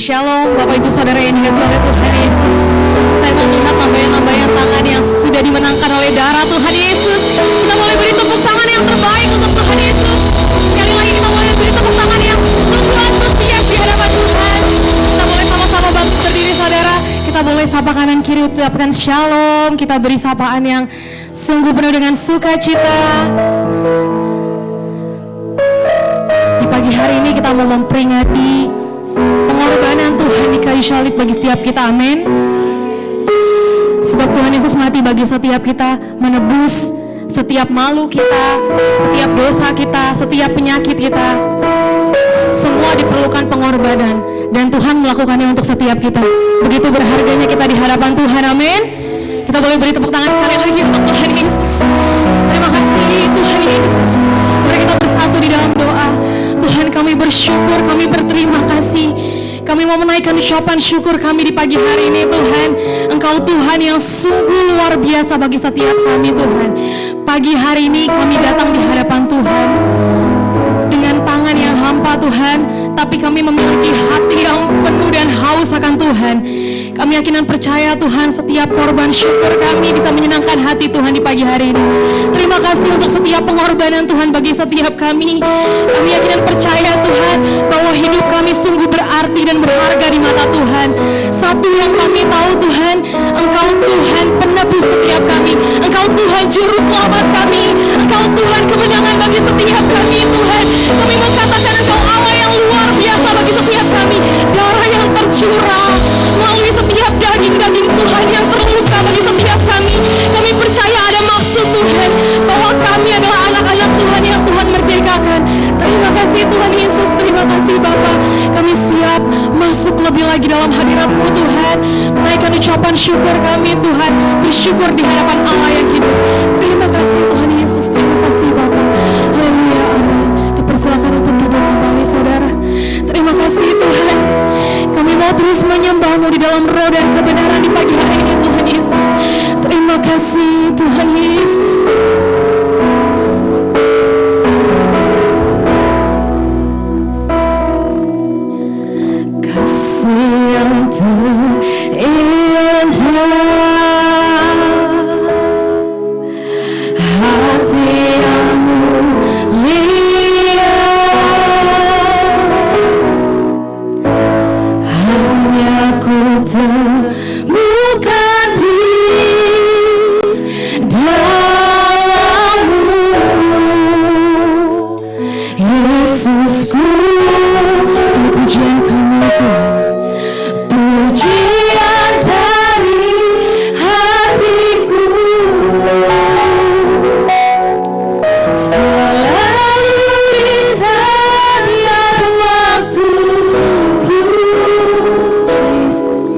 Shalom Bapak Ibu Saudara yang dikasihi oleh Tuhan Yesus. Saya mau melihat lambayan-lambayan tangan yang sudah dimenangkan oleh darah Tuhan Yesus. Kita boleh beri tepuk tangan yang terbaik untuk Tuhan Yesus. Sekali lagi kita boleh beri tepuk tangan yang sungguh antusias di hadapan Tuhan. Kita boleh sama-sama bangkit berdiri saudara. Kita boleh sapa kanan kiri ucapkan Shalom. Kita beri sapaan yang sungguh penuh dengan sukacita. Di pagi hari ini kita mau memperingati pengorbanan Tuhan di kayu salib bagi setiap kita, amin. Sebab Tuhan Yesus mati bagi setiap kita, menebus setiap malu kita, setiap dosa kita, setiap penyakit kita. Semua diperlukan pengorbanan dan Tuhan melakukannya untuk setiap kita. Begitu berharganya kita di hadapan Tuhan, amin. Kita boleh beri tepuk tangan sekali lagi untuk Tuhan Yesus. Terima kasih Tuhan Yesus. Mari kita bersatu di dalam doa. Tuhan, kami bersyukur, kami berterima kasih. Kami mau menaikkan ucapan syukur kami di pagi hari ini Tuhan. Engkau Tuhan yang sungguh luar biasa bagi setiap kami Tuhan. Pagi hari ini kami datang di hadapan Tuhan dengan tangan yang hampa Tuhan, tapi kami memiliki hati yang penuh dan haus akan Tuhan. Kami yakin dan percaya Tuhan, setiap korban syukur kami bisa menyenangkan hati Tuhan di pagi hari ini. Terima kasih untuk setiap pengorbanan Tuhan bagi setiap kami. Kami yakin dan percaya Tuhan bahwa hidup kami sungguh berarti dan berharga di mata Tuhan. Satu yang kami tahu Tuhan, Engkau Tuhan penebus setiap kami. Engkau Tuhan juru selamat kami. Engkau Tuhan kemenangan bagi setiap kami Tuhan. Kami mengatakan Engkau Allah yang luar biasa bagi setiap kami. Darah yang tercurah melalui setiap daging-daging Tuhan yang terluka bagi setiap kami. Kami percaya ada maksud Tuhan, bahwa kami adalah anak-anak Tuhan yang Tuhan merdekakan. Terima kasih Tuhan Yesus, terima kasih Bapa. Kami siap masuk lebih lagi dalam hadirat-Mu Tuhan. Menaikkan ucapan syukur kami Tuhan, bersyukur di hadapan Allah yang hidup. Terima kasih Tuhan Yesus, terima kasih Bapa. Haleluya, amin. Dipersilakan untuk duduk kembali saudara. Terima kasih Tuhan. Kami mau terus menyembah-Mu di dalam roh dan kebenaran di pagi hari ini Tuhan Yesus. Terima kasih Tuhan Yesus. Kasih yang terindah, hati yang mulia, hanya ku temukan di dalam-Mu, Yesusku. Pujian kami Tuhan, pujian dari hatiku, selalu di setiap waktuku. Yesus,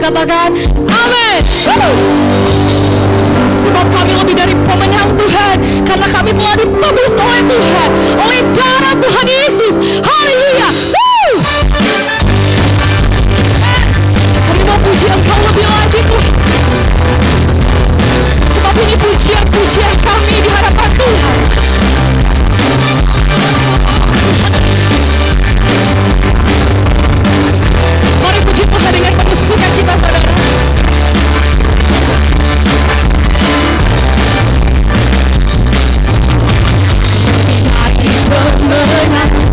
katakan amin. Sebab kami lebih dari pemenang Tuhan, karena kami telah ditebus oleh Tuhan, oleh darah Tuhan Yesus. Haleluya. Kami mau puji Engkau lebih lagi Tuhan, sebab ini pujian kami di hadapan Tuhan. Mari puji Tuhan dengan penuh sukacita, saudara. Dari pemenang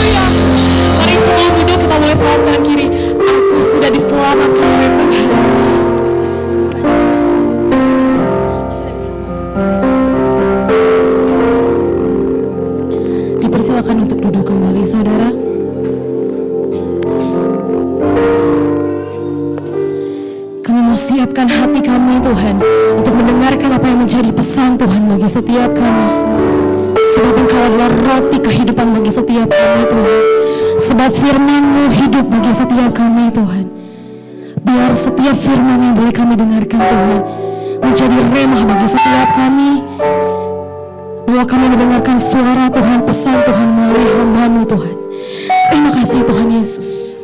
Haleluya. Mari semua duduk, kita mulai salam kanan kiri. Aku sudah diselamatkan oleh Tuhan. Dipersilakan untuk duduk kembali, saudara. Kami mau siapkan hati kami, Tuhan, untuk mendengarkan apa yang menjadi pesan Tuhan bagi setiap kami. Sebab Engkau adalah roti kehidupan bagi setiap kami, Tuhan. Sebab firman-Mu hidup bagi setiap kami, Tuhan. Biar setiap firman yang boleh kami dengarkan, Tuhan, menjadi remah bagi setiap kami. Bahwa kami mendengarkan suara Tuhan, pesan Tuhan melalui hamba-Mu, Tuhan. Terima kasih Tuhan Yesus.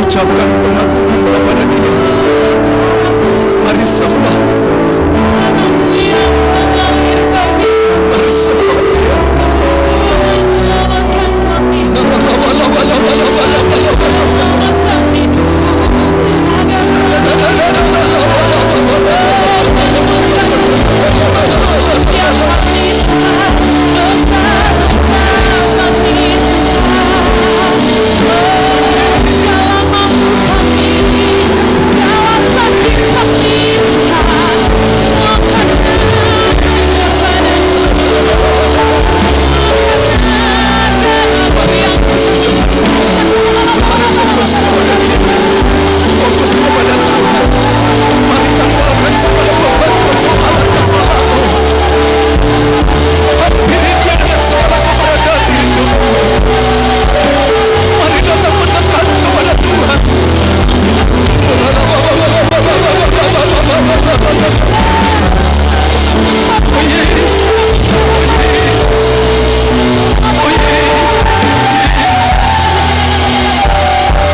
Ucapkan pengakuan kepada Dia. Mari sembah. Mari sembah Dia. Fokus kepada Tuhan. Mari tanggalkan segala beban persoalan masalahmu. Hampiri Dia dengan segala keberadaan hidupmu. Mari datang mendekat kepada Tuhan. Oh Yesus, oh Yesus, oh Yesus,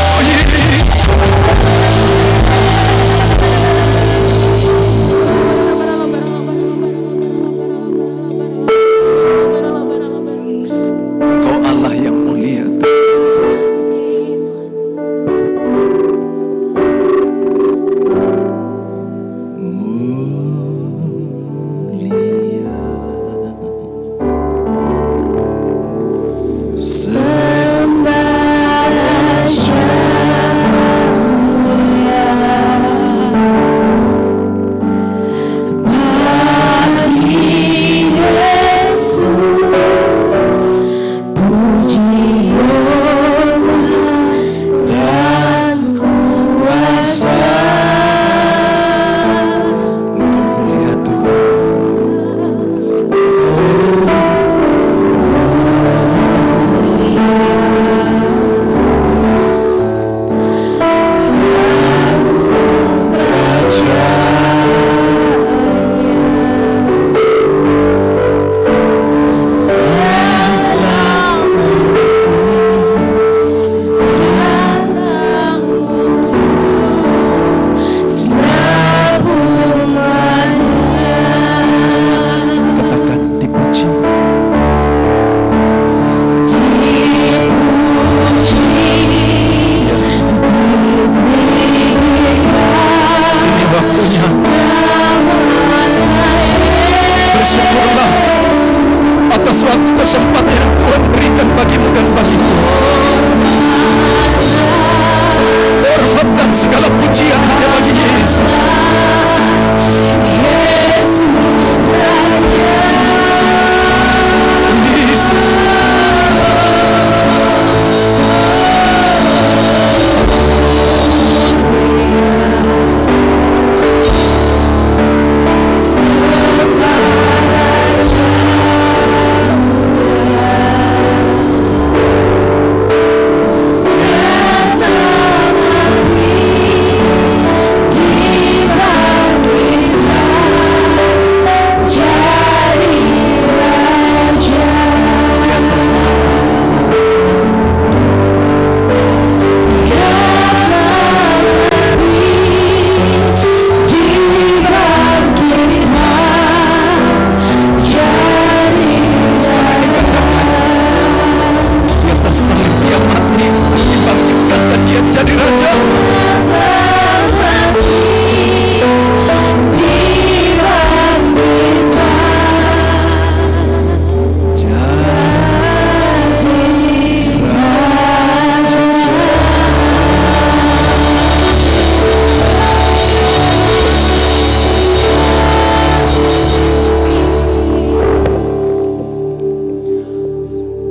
oh Yesus. Kau Allah yang mulia. Mulia Sembah Raja mulia, bagi Yesus puji hormat dan kuasa. Engkau mulia Tuhan. Katakan dipuji. Ini waktunya. Bersyukurlah atas waktu kesempatan yang Tuhan berikan bagimu dan bagiku. Hormat dan segala pujian hanya bagi Yesus. Yesus. Dia tersalib, dia mati, dibangkitkan dan dia jadi raja.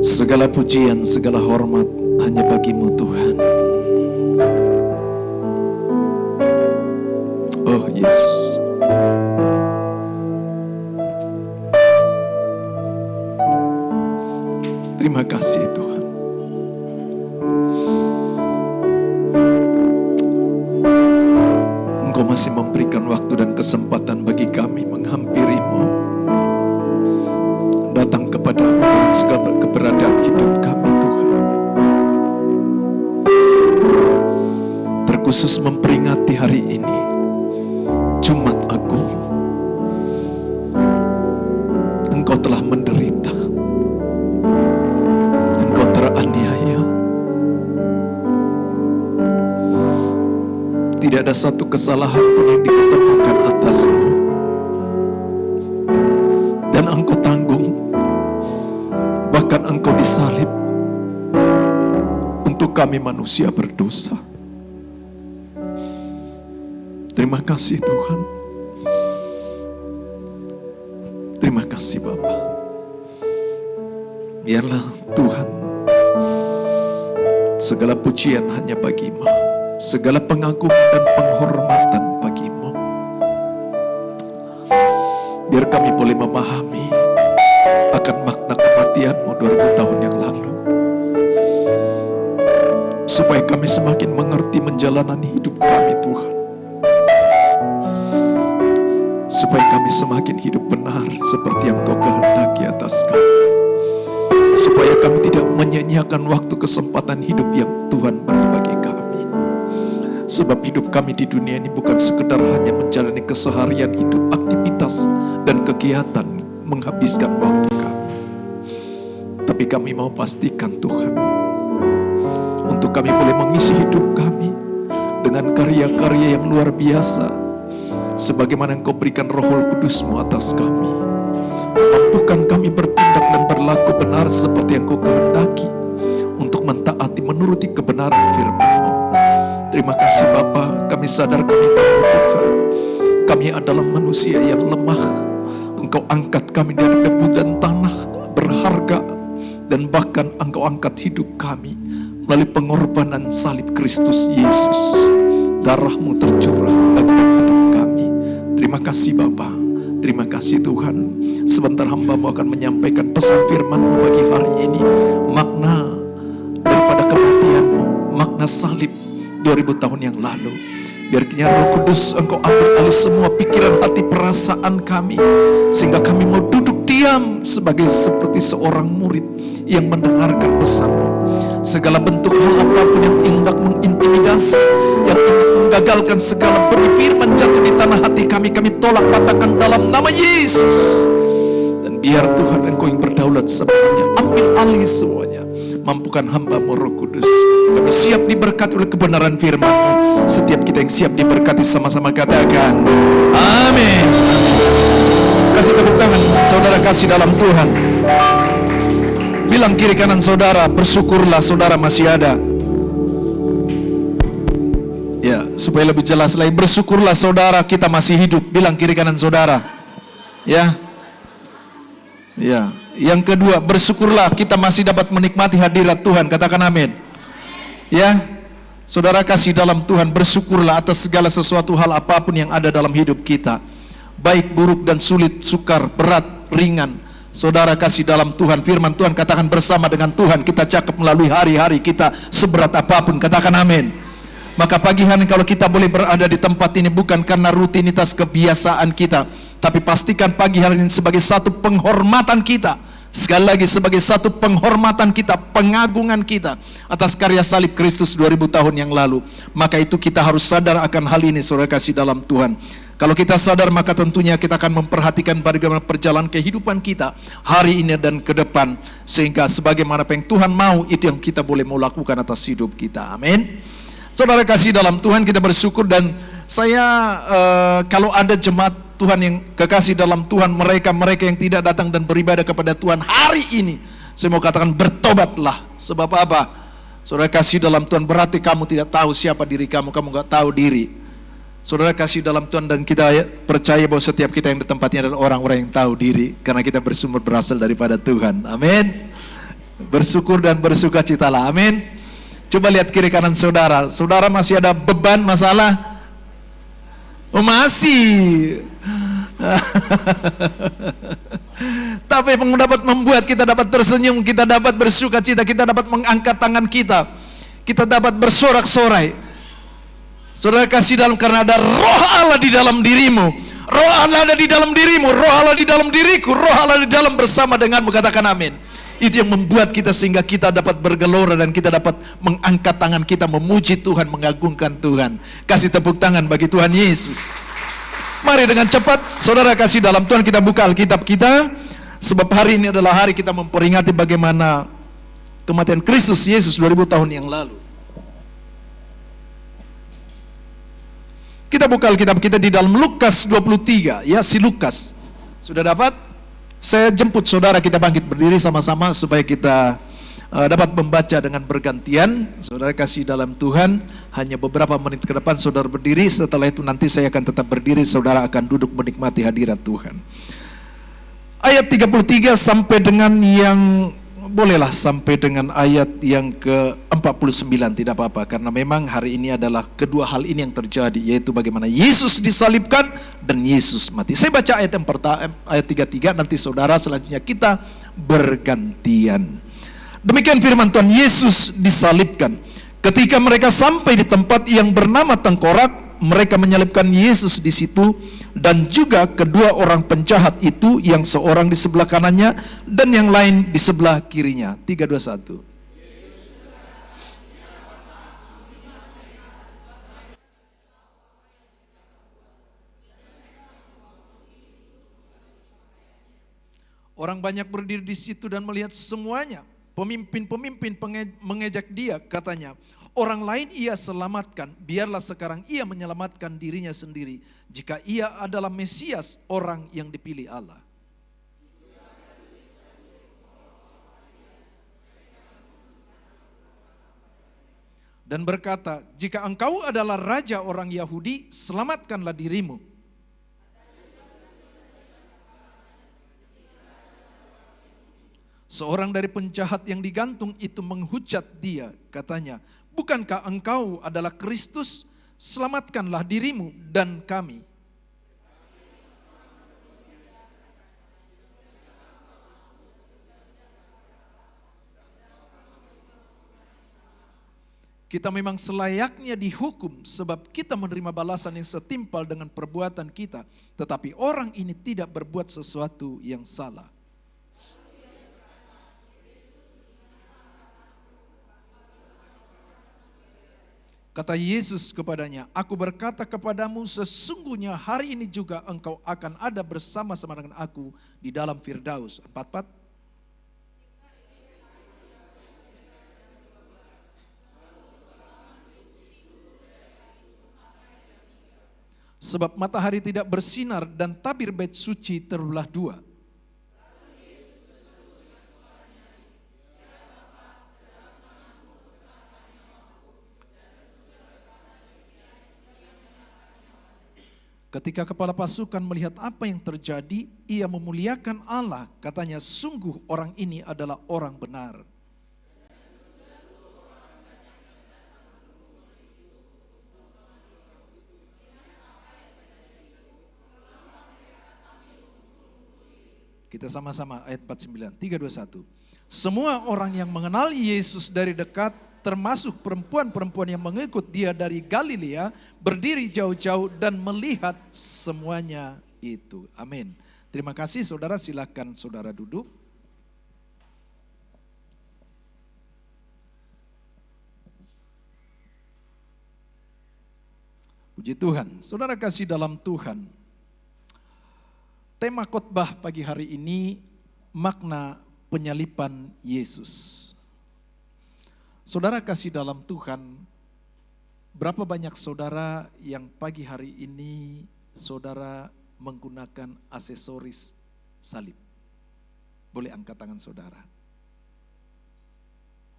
Segala pujian, segala hormat hanya bagimu Tuhan. Oh Yesus. Terima kasih Tuhan. Engkau masih masih memberikan waktu dan kesempatan bagi kami menghampiri-Mu, datang kepada-Mu dengan segala keberadaan hidup kami Tuhan. Terkhusus memperingati hari ini, Jumat Agung. Engkau telah menderita, Engkau teraniaya. Tidak ada satu kesalahan pun yang diketemukan atas-Mu, dan Engkau tanggung, bahkan Engkau disalib untuk kami manusia berdosa. Terima kasih Tuhan. Terima kasih Bapa. Biarlah Tuhan, segala pujian hanya bagi-Mu, segala pengagungan dan penghormatan bagi-Mu. Biar kami boleh memahami akan makna kematian-Mu 2000 tahun yang lalu, supaya kami semakin mengerti menjalani hidup kami Tuhan, supaya kami semakin hidup benar seperti yang Kau kehendaki atas kami, supaya kami tidak menyia-nyiakan waktu kesempatan hidup yang Tuhan beri bagi kami. Sebab hidup kami di dunia ini bukan sekedar hanya menjalani keseharian hidup, aktivitas dan kegiatan menghabiskan waktu kami, tapi kami mau pastikan Tuhan, untuk kami boleh mengisi hidup kami dengan karya-karya yang luar biasa, sebagaimana Engkau berikan Roh Kudus-Mu atas kami. Mampukan kami bertindak dan berlaku benar seperti yang Kau kehendaki, untuk mentaati menuruti kebenaran firman-Mu. Terima kasih Bapa, kami sadar, kami tahu Tuhan, kami adalah manusia yang lemah. Engkau angkat kami dari debu dan tanah berharga, dan bahkan Engkau angkat hidup kami melalui pengorbanan salib Kristus Yesus. Darah-Mu tercurah bagi hidup kami. Terima kasih Bapa, terima kasih Tuhan. Sebentar hamba-Mu akan menyampaikan pesan firman-Mu bagi hari ini, makna daripada kematian-Mu, makna salib 2000 tahun yang lalu. Biar kiranya Roh Kudus Engkau ambil alih semua pikiran, hati, perasaan kami, sehingga kami mau duduk diam seperti seorang murid yang mendengarkan pesan-Mu. Segala bentuk hal apapun yang hendak mengintimidasi, yang hendak menggagalkan segala benih firman jatuh di tanah hati kami, kami tolak, patahkan dalam nama Yesus. Dan biar Tuhan Engkau yang berdaulat semuanya, ambil alih semuanya. Mampukan hamba-Mu Roh Kudus. Kami siap diberkati oleh kebenaran firman-Mu. Setiap kita yang siap diberkati, sama-sama katakan amin. Kasih tepuk tangan saudara kasih dalam Tuhan. Bilang kiri kanan saudara, bersyukurlah saudara masih ada. Ya, supaya lebih jelas lagi, bersyukurlah saudara kita masih hidup. Bilang kiri kanan saudara. Ya. Ya. Yang kedua, bersyukurlah kita masih dapat menikmati hadirat Tuhan. Katakan amin. Ya, saudara kasih dalam Tuhan, bersyukurlah atas segala sesuatu hal apapun yang ada dalam hidup kita, baik buruk dan sulit, sukar, berat, ringan. Saudara kasih dalam Tuhan, firman Tuhan katakan bersama dengan Tuhan kita cakap melalui hari-hari kita seberat apapun. Katakan amin. Maka pagi hari kalau kita boleh berada di tempat ini bukan karena rutinitas kebiasaan kita, tapi pastikan pagi hari ini sebagai satu penghormatan kita. Sekali lagi, sebagai satu penghormatan kita, pengagungan kita atas karya salib Kristus 2000 tahun yang lalu. Maka itu kita harus sadar akan hal ini, saudara kasih dalam Tuhan. Kalau kita sadar, maka tentunya kita akan memperhatikan bagaimana perjalanan kehidupan kita hari ini dan ke depan, sehingga sebagaimana apa yang Tuhan mau, itu yang kita boleh mau lakukan atas hidup kita. Amin. Saudara kasih dalam Tuhan, kita bersyukur. Dan saya kalau ada jemaat Tuhan yang kekasih dalam Tuhan, mereka yang tidak datang dan beribadah kepada Tuhan hari ini, saya mau katakan bertobatlah. Sebab apa? Saudara kasih dalam Tuhan, berarti kamu tidak tahu siapa diri kamu gak tahu diri. Saudara kasih dalam Tuhan, dan kita percaya bahwa setiap kita yang di tempat ini adalah orang-orang yang tahu diri, karena kita bersumber berasal daripada Tuhan. Amin. Bersyukur dan bersukacitalah. Amin. Coba lihat kiri kanan saudara. Saudara masih ada beban, masalah? Oh masih. Tapi dapat membuat kita dapat tersenyum, kita dapat bersukacita, kita dapat mengangkat tangan kita dapat bersorak-sorai. Saudara kasih dalam, karena ada roh Allah di dalam dirimu. Roh Allah ada di dalam dirimu, roh Allah di dalam diriku, roh Allah di dalam bersama denganmu. Katakan amin. Itu yang membuat kita sehingga kita dapat bergelora dan kita dapat mengangkat tangan kita memuji Tuhan, mengagungkan Tuhan. Kasih tepuk tangan bagi Tuhan Yesus. Mari dengan cepat saudara kasih dalam Tuhan kita buka Alkitab kita. Sebab hari ini adalah hari kita memperingati bagaimana kematian Kristus Yesus 2000 tahun yang lalu. Kita buka Alkitab kita di dalam Lukas 23, ya, si Lukas. Sudah dapat? Saya jemput saudara, kita bangkit berdiri sama-sama supaya kita dapat membaca dengan bergantian. Saudara kasih dalam Tuhan, hanya beberapa menit ke depan saudara berdiri, setelah itu nanti saya akan tetap berdiri, saudara akan duduk menikmati hadirat Tuhan. Ayat 33 sampai dengan yang, bolehlah sampai dengan ayat yang ke-49, tidak apa-apa. Karena memang hari ini adalah kedua hal ini yang terjadi, yaitu bagaimana Yesus disalibkan dan Yesus mati. Saya baca ayat yang pertama, ayat 33, nanti saudara selanjutnya kita bergantian. Demikian firman Tuhan, Yesus disalibkan. Ketika mereka sampai di tempat yang bernama Tengkorak, mereka menyalibkan Yesus di situ dan juga kedua orang penjahat itu, yang seorang di sebelah kanannya dan yang lain di sebelah kirinya. 3, 2, 1. Orang banyak berdiri di situ dan melihat semuanya. Pemimpin-pemimpin mengejek dia, katanya, orang lain ia selamatkan, biarlah sekarang ia menyelamatkan dirinya sendiri, jika ia adalah Mesias, orang yang dipilih Allah. Dan berkata, jika engkau adalah raja orang Yahudi, selamatkanlah dirimu. Seorang dari penjahat yang digantung itu menghujat dia, katanya, bukankah engkau adalah Kristus? Selamatkanlah dirimu dan kami. Kita memang selayaknya dihukum sebab kita menerima balasan yang setimpal dengan perbuatan kita. Tetapi orang ini tidak berbuat sesuatu yang salah. Kata Yesus kepadanya, aku berkata kepadamu, sesungguhnya hari ini juga engkau akan ada bersama-sama dengan aku di dalam Firdaus. 4. Sebab matahari tidak bersinar dan tabir bait suci terbelah dua. Ketika kepala pasukan melihat apa yang terjadi, ia memuliakan Allah. Katanya, sungguh orang ini adalah orang benar. Kita sama-sama ayat 49, 3, 2, 1. Semua orang yang mengenal Yesus dari dekat, termasuk perempuan-perempuan yang mengikut dia dari Galilea, berdiri jauh-jauh dan melihat semuanya itu. Amin. Terima kasih saudara, silakan saudara duduk. Puji Tuhan. Saudara kasih dalam Tuhan. Tema khotbah pagi hari ini, makna penyaliban Yesus. Saudara kasih dalam Tuhan, berapa banyak saudara yang pagi hari ini saudara menggunakan aksesoris salib? Boleh angkat tangan saudara.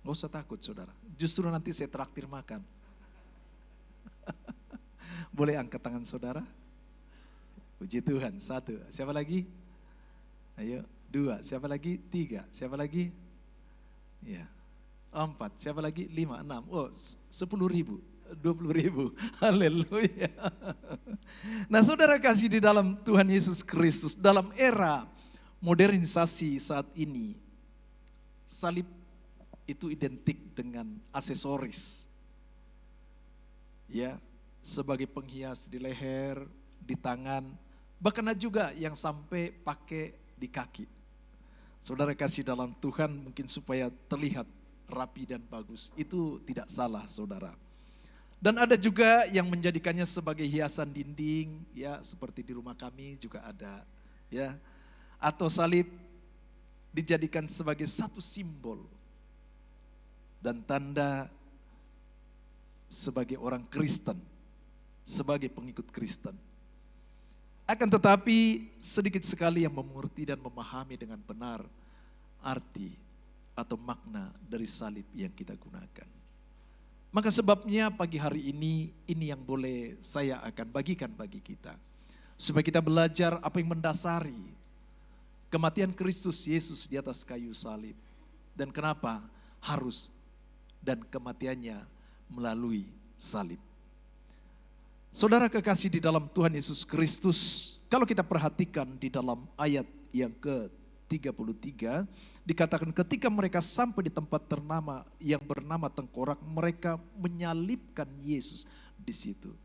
Gak usah takut saudara, justru nanti saya traktir makan. Boleh angkat tangan saudara? Puji Tuhan. 1, siapa lagi? Ayo, 2, siapa lagi? 3, siapa lagi? Ya. 4, siapa lagi? 5, 6, 10.000, 20.000, haleluya. Nah saudara kasih di dalam Tuhan Yesus Kristus, dalam era modernisasi saat ini, salib itu identik dengan aksesoris. Ya, sebagai penghias di leher, di tangan, bahkan ada juga yang sampai pakai di kaki. Saudara kasih dalam Tuhan, mungkin supaya terlihat rapi dan bagus. Itu tidak salah, saudara. Dan ada juga yang menjadikannya sebagai hiasan dinding, ya, seperti di rumah kami juga ada, ya. Atau salib dijadikan sebagai satu simbol dan tanda sebagai orang Kristen, sebagai pengikut Kristen. Akan tetapi sedikit sekali yang mengerti dan memahami dengan benar arti atau makna dari salib yang kita gunakan. Maka sebabnya pagi hari ini yang boleh saya akan bagikan bagi kita. Supaya kita belajar apa yang mendasari kematian Kristus Yesus di atas kayu salib. Dan kenapa harus dan kematiannya melalui salib. Saudara kekasih di dalam Tuhan Yesus Kristus, kalau kita perhatikan di dalam ayat yang ke-33, dikatakan ketika mereka sampai di tempat yang bernama Tengkorak, mereka menyalibkan Yesus di situ.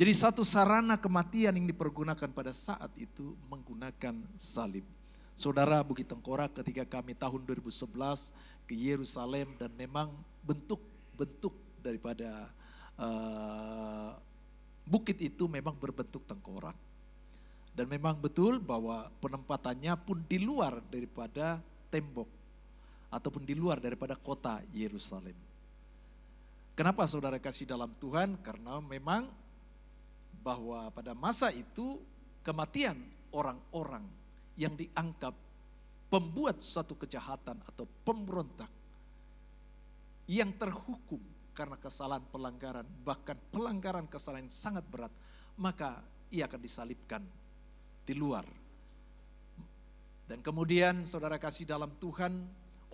Jadi satu sarana kematian yang dipergunakan pada saat itu menggunakan salib. Saudara, Bukit Tengkorak ketika kami tahun 2011 ke Yerusalem, dan memang bentuk daripada bukit itu memang berbentuk tengkorak. Dan memang betul bahwa penempatannya pun di luar daripada tembok ataupun di luar daripada kota Yerusalem. Kenapa saudara kasih dalam Tuhan? Karena memang bahwa pada masa itu kematian orang-orang yang dianggap pembuat satu kejahatan atau pemberontak yang terhukum karena kesalahan pelanggaran, bahkan pelanggaran kesalahan yang sangat berat, maka ia akan disalibkan di luar. Dan kemudian saudara kasih dalam Tuhan,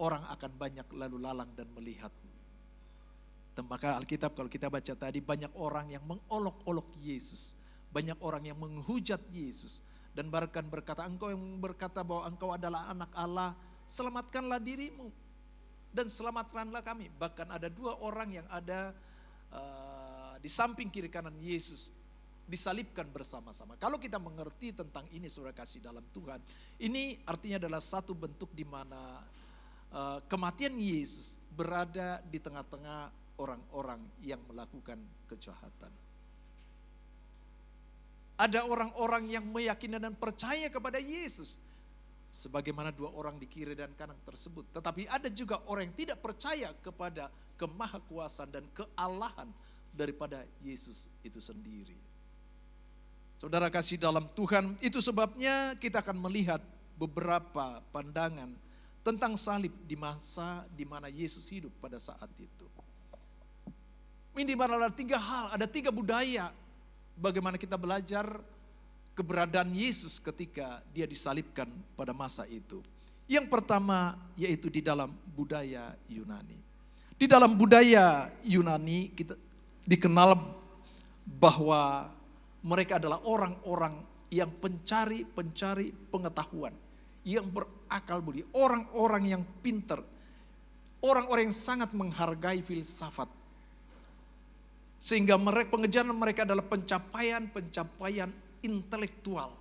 orang akan banyak lalu lalang dan melihat. Dan maka Alkitab kalau kita baca tadi, banyak orang yang mengolok-olok Yesus, banyak orang yang menghujat Yesus, dan bahkan berkata, engkau yang berkata bahwa engkau adalah anak Allah, selamatkanlah dirimu dan selamatkanlah kami. Bahkan ada dua orang yang ada di samping kiri kanan Yesus, disalibkan bersama-sama. Kalau kita mengerti tentang ini saudara kasih dalam Tuhan, ini artinya adalah satu bentuk di mana kematian Yesus berada di tengah-tengah orang-orang yang melakukan kejahatan. Ada orang-orang yang meyakini dan percaya kepada Yesus, sebagaimana dua orang di kiri dan kanan tersebut. Tetapi ada juga orang yang tidak percaya kepada kemahakuasaan dan kealahan daripada Yesus itu sendiri. Saudara kasih dalam Tuhan, itu sebabnya kita akan melihat beberapa pandangan tentang salib di masa di mana Yesus hidup pada saat itu. Minimal ada tiga hal, ada tiga budaya bagaimana kita belajar keberadaan Yesus ketika dia disalibkan pada masa itu. Yang pertama yaitu di dalam budaya Yunani. Di dalam budaya Yunani kita dikenal bahwa mereka adalah orang-orang yang pencari pengetahuan, yang berakal budi, orang-orang yang pintar, orang-orang yang sangat menghargai filsafat. Sehingga pengejaran mereka adalah pencapaian intelektual,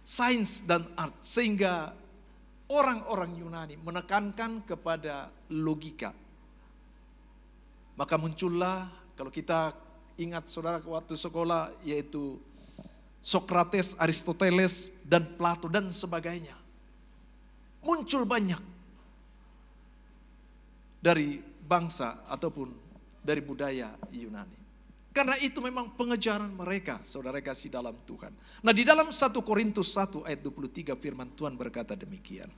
sains dan art. Sehingga orang-orang Yunani menekankan kepada logika. Maka muncullah, kalau kita ingat saudara waktu sekolah, yaitu Sokrates, Aristoteles, dan Plato dan sebagainya. Muncul banyak dari bangsa ataupun dari budaya Yunani. Karena itu memang pengejaran mereka, saudara kasih dalam Tuhan. Nah di dalam 1 Korintus 1 ayat 23 firman Tuhan berkata demikian.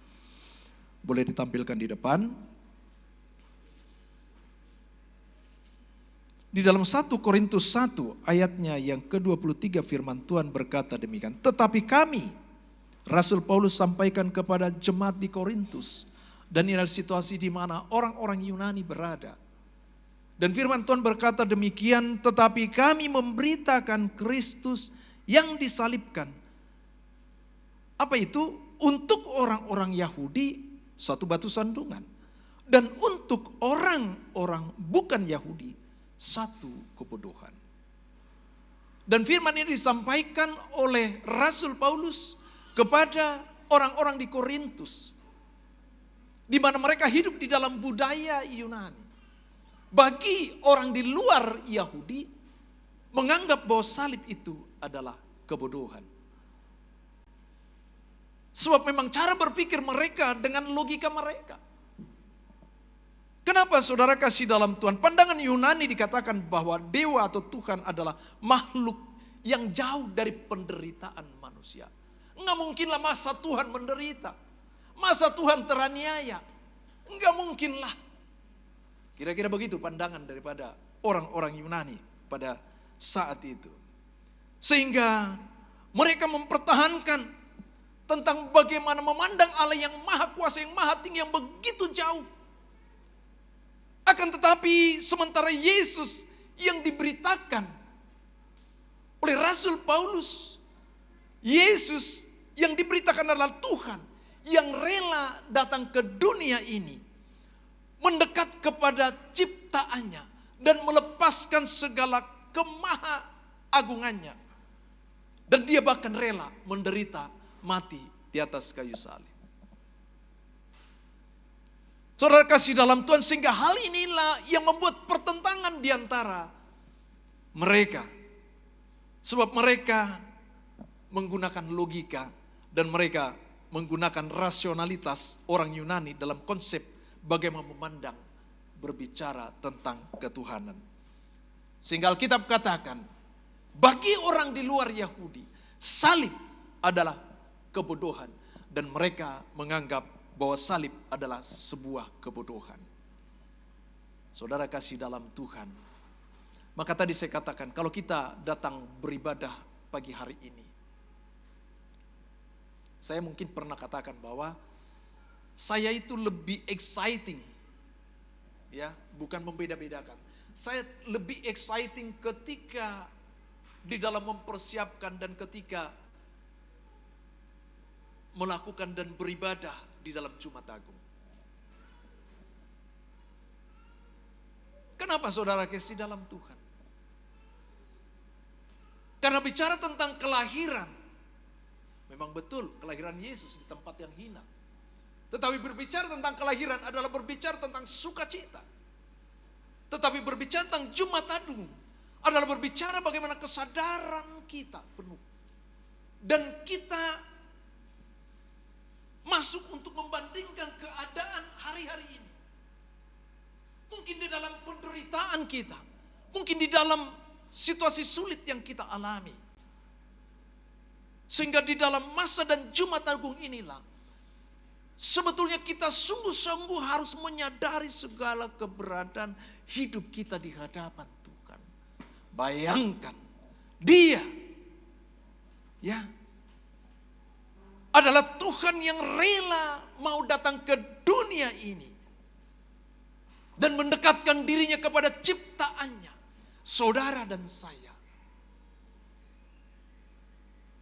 Boleh ditampilkan di depan. Di dalam 1 Korintus 1 ayatnya yang ke-23 firman Tuhan berkata demikian. Tetapi kami, Rasul Paulus sampaikan kepada jemaat di Korintus. Dan ini adalah situasi di mana orang-orang Yunani berada. Dan firman Tuhan berkata demikian, tetapi kami memberitakan Kristus yang disalibkan. Apa itu? Untuk orang-orang Yahudi satu batu sandungan. Dan untuk orang-orang bukan Yahudi satu kebodohan. Dan firman ini disampaikan oleh Rasul Paulus kepada orang-orang di Korintus, di mana mereka hidup di dalam budaya Yunani. Bagi orang di luar Yahudi, menganggap bahwa salib itu adalah kebodohan. Sebab memang cara berpikir mereka dengan logika mereka. Kenapa saudara kasih dalam Tuhan? Pandangan Yunani dikatakan bahwa dewa atau Tuhan adalah makhluk yang jauh dari penderitaan manusia. Enggak mungkinlah masa Tuhan menderita. Masa Tuhan teraniaya. Enggak mungkinlah. Kira-kira begitu pandangan daripada orang-orang Yunani pada saat itu. Sehingga mereka mempertahankan tentang bagaimana memandang Allah yang maha kuasa, yang maha tinggi, yang begitu jauh. Akan tetapi sementara Yesus yang diberitakan oleh Rasul Paulus, Yesus yang diberitakan adalah Tuhan yang rela datang ke dunia ini, mendekat kepada ciptaannya dan melepaskan segala kemaha-agungannya. Dan dia bahkan rela menderita mati di atas kayu salib. Saudara kasih dalam Tuhan, sehingga hal inilah yang membuat pertentangan di antara mereka. Sebab mereka menggunakan logika dan mereka menggunakan rasionalitas orang Yunani dalam konsep bagaimana memandang berbicara tentang ketuhanan. Sehingga Alkitab katakan, bagi orang di luar Yahudi, salib adalah kebodohan. Dan mereka menganggap bahwa salib adalah sebuah kebodohan. Saudara kasih dalam Tuhan, maka tadi saya katakan, kalau kita datang beribadah pagi hari ini, saya mungkin pernah katakan bahwa saya itu lebih exciting, ya, bukan membeda-bedakan. Saya lebih exciting ketika di dalam mempersiapkan dan ketika melakukan dan beribadah di dalam Jumat Agung. Kenapa saudara kasih dalam Tuhan? Karena bicara tentang kelahiran, memang betul kelahiran Yesus di tempat yang hina. Tetapi berbicara tentang kelahiran adalah berbicara tentang sukacita. Tetapi berbicara tentang Jumat Agung adalah berbicara bagaimana kesadaran kita penuh. Dan kita masuk untuk membandingkan keadaan hari-hari ini. Mungkin di dalam penderitaan kita, mungkin di dalam situasi sulit yang kita alami. Sehingga di dalam masa dan Jumat Agung inilah, sebetulnya kita sungguh-sungguh harus menyadari segala keberadaan hidup kita di hadapan Tuhan. Bayangkan, Dia, ya, adalah Tuhan yang rela mau datang ke dunia ini dan mendekatkan dirinya kepada ciptaannya, saudara dan saya.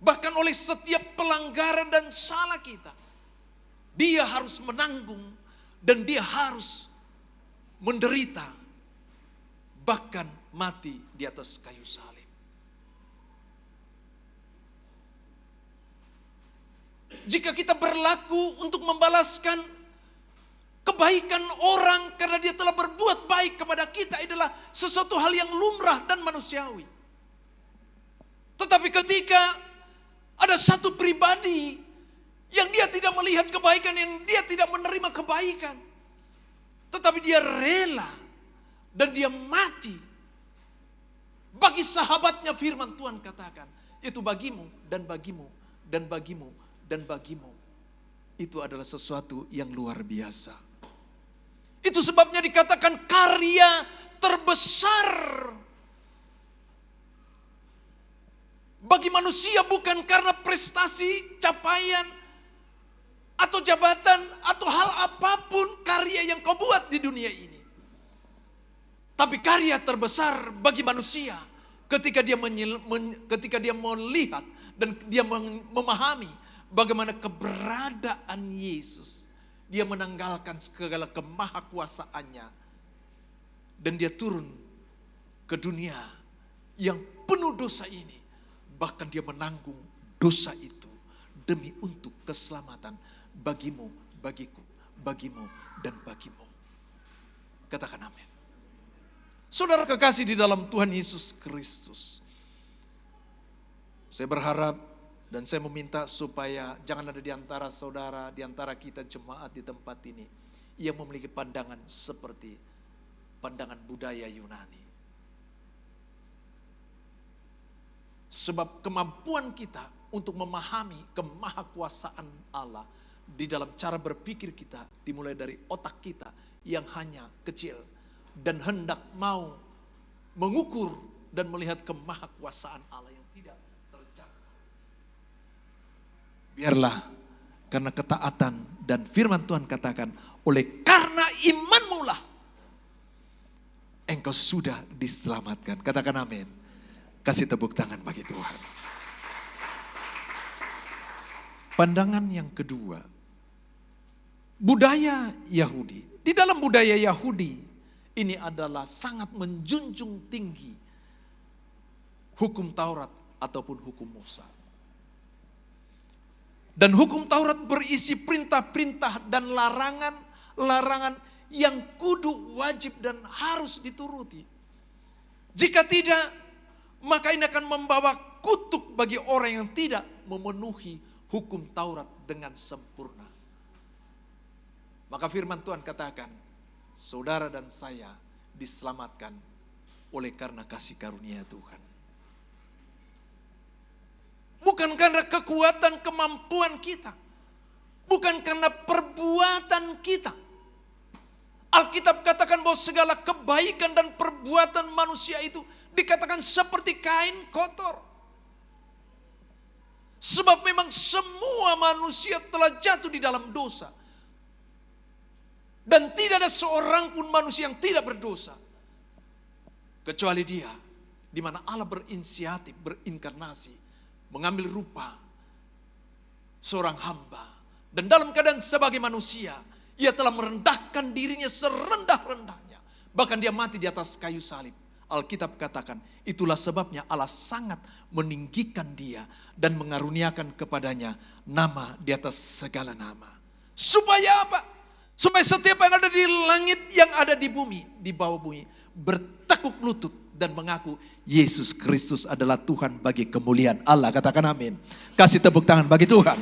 Bahkan oleh setiap pelanggaran dan salah kita, Dia harus menanggung dan Dia harus menderita, bahkan mati di atas kayu salib. Jika kita berlaku untuk membalaskan kebaikan orang karena dia telah berbuat baik kepada kita, adalah sesuatu hal yang lumrah dan manusiawi. Tetapi ketika ada satu pribadi yang dia tidak melihat kebaikan, yang dia tidak menerima kebaikan, tetapi dia rela dan dia mati bagi sahabatnya, firman Tuhan katakan, itu bagimu dan bagimu dan bagimu dan bagimu. Itu adalah sesuatu yang luar biasa. Itu sebabnya dikatakan karya terbesar bagi manusia bukan karena prestasi, capaian, atau jabatan, atau hal apapun karya yang kau buat di dunia ini. Tapi karya terbesar bagi manusia ketika dia melihat dan dia memahami bagaimana keberadaan Yesus. Dia menanggalkan segala kemahakuasaannya dan dia turun ke dunia yang penuh dosa ini. Bahkan dia menanggung dosa itu demi untuk keselamatan bagimu, bagiku, bagimu, dan bagimu. Katakan amin. Saudara kekasih di dalam Tuhan Yesus Kristus. Saya berharap dan saya meminta supaya jangan ada di antara saudara, di antara kita jemaat di tempat ini yang memiliki pandangan seperti pandangan budaya Yunani. Sebab kemampuan kita untuk memahami kemahakuasaan Allah di dalam cara berpikir kita dimulai dari otak kita yang hanya kecil dan hendak mau mengukur dan melihat kemahakuasaan Allah yang tidak terjangkau. Biarlah karena ketaatan dan firman Tuhan katakan, oleh karena imanmu lah engkau sudah diselamatkan. Katakan amin. Kasih tepuk tangan bagi Tuhan. Pandangan yang kedua, budaya Yahudi. Di dalam budaya Yahudi, ini adalah sangat menjunjung tinggi hukum Taurat ataupun hukum Musa. Dan hukum Taurat berisi perintah-perintah dan larangan-larangan yang kudu, wajib dan harus dituruti. Jika tidak, maka ini akan membawa kutuk bagi orang yang tidak memenuhi hukum Taurat dengan sempurna. Maka firman Tuhan katakan, saudara dan saya diselamatkan oleh karena kasih karunia Tuhan. Bukan karena kekuatan kemampuan kita. Bukan karena perbuatan kita. Alkitab katakan bahwa segala kebaikan dan perbuatan manusia itu dikatakan seperti kain kotor. Sebab memang semua manusia telah jatuh di dalam dosa. Dan tidak ada seorang pun manusia yang tidak berdosa. Kecuali dia, di mana Allah berinisiatif, berinkarnasi, mengambil rupa seorang hamba. Dan dalam keadaan sebagai manusia, ia telah merendahkan dirinya serendah-rendahnya. Bahkan dia mati di atas kayu salib. Alkitab katakan, itulah sebabnya Allah sangat meninggikan dia dan mengaruniakan kepadanya nama di atas segala nama. Supaya apa? Supaya setiap yang ada di langit, yang ada di bumi, di bawah bumi, bertekuk lutut dan mengaku Yesus Kristus adalah Tuhan bagi kemuliaan Allah. Katakan amin. Kasih tepuk tangan bagi Tuhan.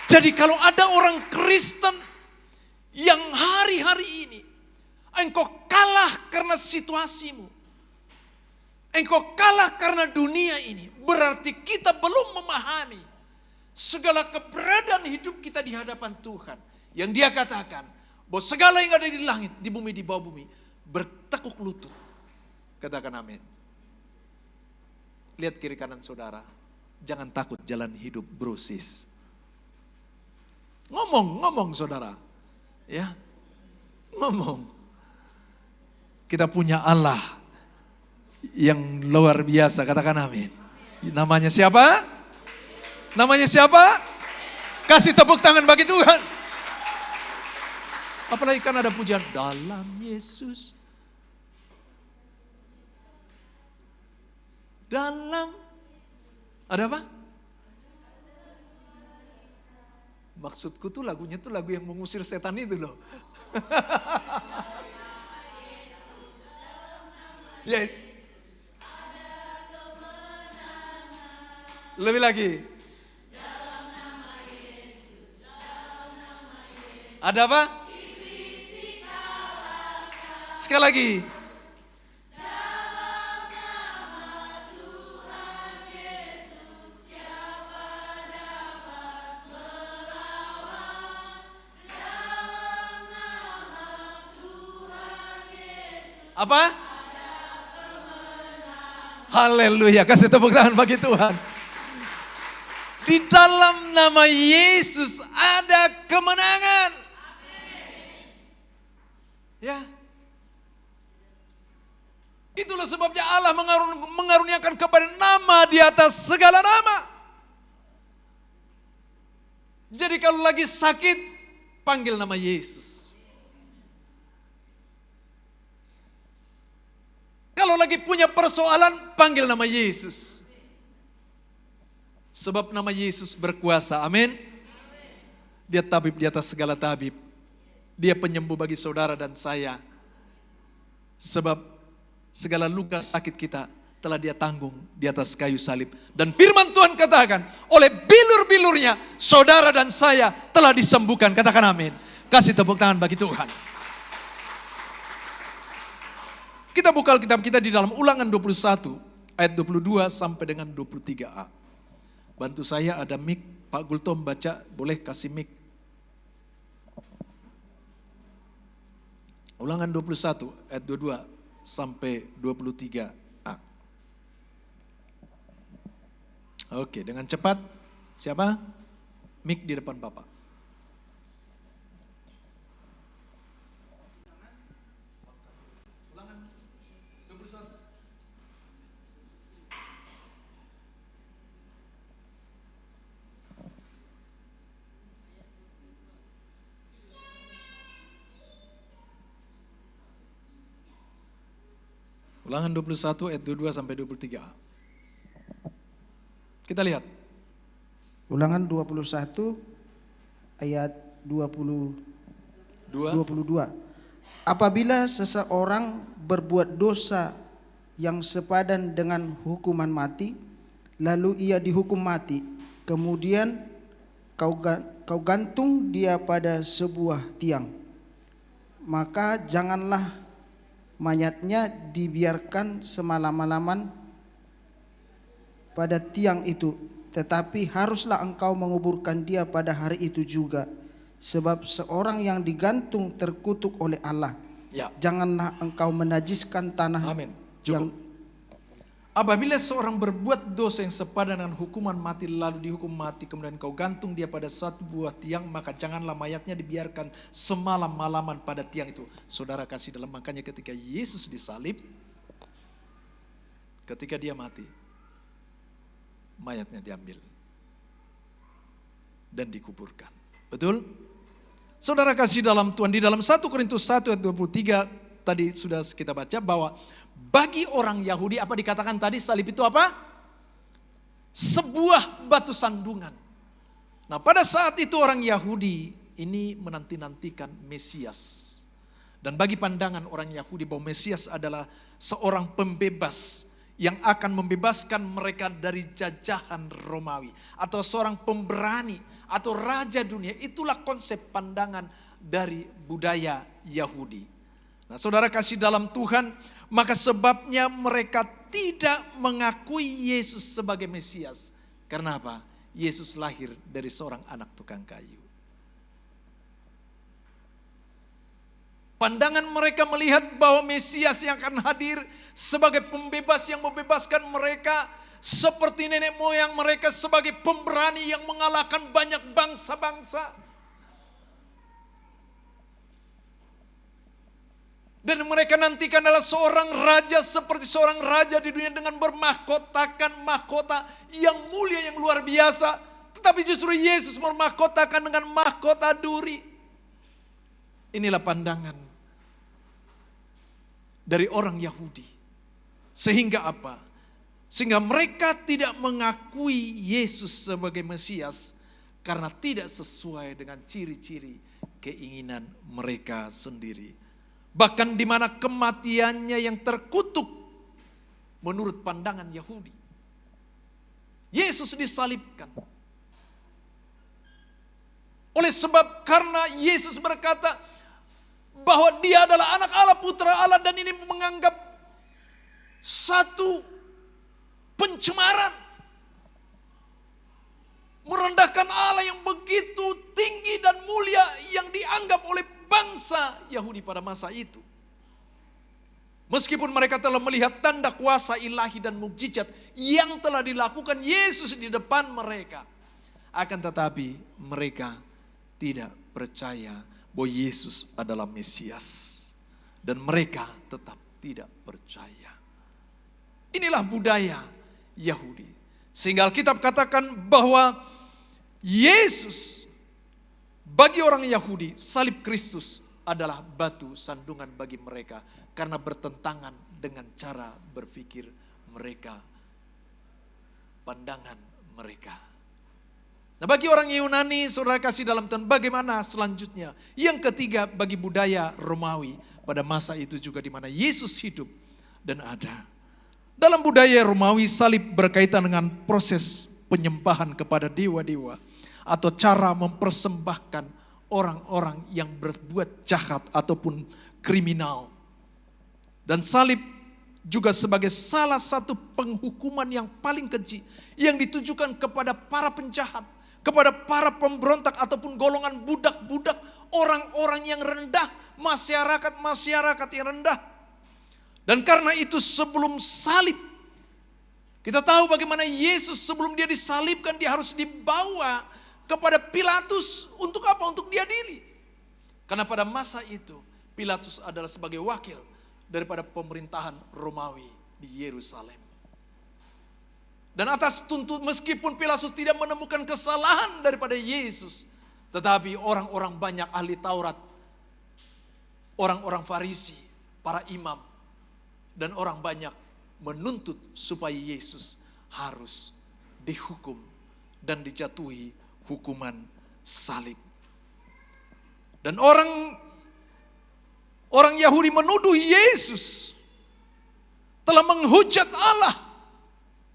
Jadi kalau ada orang Kristen yang hari-hari ini engkau kalah karena situasimu, engkau kalah karena dunia ini, berarti kita belum memahami segala keberadaan hidup kita di hadapan Tuhan. Yang dia katakan bahwa segala yang ada di langit, di bumi, di bawah bumi bertekuk lutut. Katakan amin. Lihat kiri kanan saudara, jangan takut jalan hidup brosis. Ngomong saudara, ya, ngomong. Kita punya Allah yang luar biasa, katakan amin. Namanya siapa? Namanya siapa? Kasih tepuk tangan bagi Tuhan. Apalagi kan ada pujian dalam Yesus. Dalam, ada apa? Maksudku tuh lagunya tuh lagu yang mengusir setan itu loh. Yes. Lebih lagi. Ada apa? Sekali lagi. Apa? Haleluya, kasih tepuk tangan bagi Tuhan. Di dalam nama Yesus ada kemenangan. Ya. Itulah sebabnya Allah mengaruniakan kepada nama di atas segala nama. Jadi kalau lagi sakit, panggil nama Yesus. Kalau lagi punya persoalan, panggil nama Yesus. Sebab nama Yesus berkuasa. Amin. Dia tabib di atas segala tabib. Dia penyembuh bagi saudara dan saya. Sebab segala luka sakit kita telah dia tanggung di atas kayu salib. Dan firman Tuhan katakan, oleh bilur-bilurnya saudara dan saya telah disembuhkan. Katakan amin. Kasih tepuk tangan bagi Tuhan. Kita buka Alkitab kita di dalam Ulangan 21 ayat 22 sampai dengan 23a. Bantu saya, ada mic, Pak Gultom baca, boleh kasih mic. Ulangan 21 ayat 22 sampai 23a. Oke, dengan cepat. Siapa? Mic di depan Bapak. Ulangan 21 ayat 22 sampai 23a. Kita lihat. Ulangan 21 ayat 22. Apabila seseorang berbuat dosa yang sepadan dengan hukuman mati, lalu ia dihukum mati, kemudian kau gantung dia pada sebuah tiang, maka janganlah mayatnya dibiarkan semalam-malaman pada tiang itu, tetapi haruslah engkau menguburkan dia pada hari itu juga. Sebab seorang yang digantung terkutuk oleh Allah. Ya. Janganlah engkau menajiskan tanah. Amin. Cukup. Apabila seorang berbuat dosa yang sepadan dengan hukuman mati lalu dihukum mati, kemudian kau gantung dia pada satu buah tiang, maka janganlah mayatnya dibiarkan semalam-malaman pada tiang itu. Saudara kasih dalam, makanya ketika Yesus disalib, ketika dia mati, mayatnya diambil dan dikuburkan. Betul? Saudara kasih dalam Tuhan, di dalam 1 Korintus 1 ayat 23 tadi sudah kita baca bahwa bagi orang Yahudi, apa dikatakan tadi, salib itu apa? Sebuah batu sandungan. Nah, pada saat itu orang Yahudi ini menanti-nantikan Mesias. Dan bagi pandangan orang Yahudi bahwa Mesias adalah seorang pembebas yang akan membebaskan mereka dari jajahan Romawi. Atau seorang pemberani atau raja dunia. Itulah konsep pandangan dari budaya Yahudi. Nah, saudara kasih dalam Tuhan, maka sebabnya mereka tidak mengakui Yesus sebagai Mesias. Karena apa? Yesus lahir dari seorang anak tukang kayu. Pandangan mereka melihat bahwa Mesias yang akan hadir sebagai pembebas yang membebaskan mereka, seperti nenek moyang mereka sebagai pemberani yang mengalahkan banyak bangsa-bangsa. Dan mereka nantikan adalah seorang raja seperti seorang raja di dunia dengan bermahkotakan mahkota yang mulia, yang luar biasa. Tetapi justru Yesus bermahkotakan dengan mahkota duri. Inilah pandangan dari orang Yahudi. Sehingga apa? Sehingga mereka tidak mengakui Yesus sebagai Mesias karena tidak sesuai dengan ciri-ciri keinginan mereka sendiri. Bahkan di mana kematiannya yang terkutuk menurut pandangan Yahudi. Yesus disalibkan. Oleh sebab karena Yesus berkata bahwa dia adalah anak Allah, putra Allah, dan ini menganggap satu pencemaran. Merendahkan Allah yang begitu tinggi dan mulia yang dianggap oleh bangsa Yahudi pada masa itu. Meskipun mereka telah melihat tanda kuasa ilahi dan mukjizat yang telah dilakukan Yesus di depan mereka. Akan tetapi mereka tidak percaya bahwa Yesus adalah Mesias. Dan mereka tetap tidak percaya. Inilah budaya Yahudi. Sehingga Alkitab katakan bahwa Yesus, bagi orang Yahudi, salib Kristus adalah batu sandungan bagi mereka. Karena bertentangan dengan cara berpikir mereka, pandangan mereka. Nah, bagi orang Yunani, saudara kasih dalam Tuhan, bagaimana selanjutnya? Yang ketiga, bagi budaya Romawi pada masa itu juga di mana Yesus hidup dan ada. Dalam budaya Romawi, salib berkaitan dengan proses penyembahan kepada dewa-dewa atau cara mempersembahkan orang-orang yang berbuat jahat ataupun kriminal. Dan salib juga sebagai salah satu penghukuman yang paling keji yang ditujukan kepada para penjahat, kepada para pemberontak ataupun golongan budak-budak, orang-orang yang rendah, masyarakat yang rendah. Dan karena itu sebelum salib, kita tahu bagaimana Yesus sebelum dia disalibkan, dia harus dibawa kepada Pilatus untuk apa? Untuk diadili. Karena pada masa itu Pilatus adalah sebagai wakil daripada pemerintahan Romawi di Yerusalem. Dan atas tuntut, meskipun Pilatus tidak menemukan kesalahan daripada Yesus, tetapi orang-orang banyak ahli Taurat, orang-orang Farisi, para imam, dan orang banyak menuntut supaya Yesus harus dihukum dan dijatuhi hukuman salib. Dan orang Yahudi menuduh Yesus telah menghujat Allah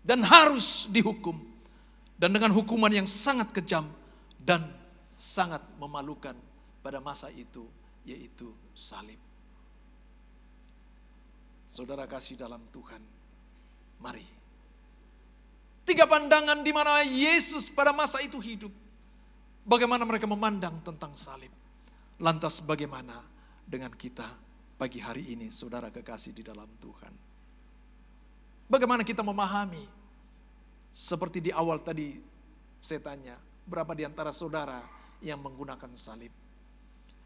dan harus dihukum. Dan dengan hukuman yang sangat kejam dan sangat memalukan pada masa itu, yaitu salib. Saudara kasih dalam Tuhan, mari. 3 pandangan di mana Yesus pada masa itu hidup. Bagaimana mereka memandang tentang salib. Lantas bagaimana dengan kita pagi hari ini, saudara kekasih di dalam Tuhan. Bagaimana kita memahami, seperti di awal tadi saya tanya, berapa di antara saudara yang menggunakan salib.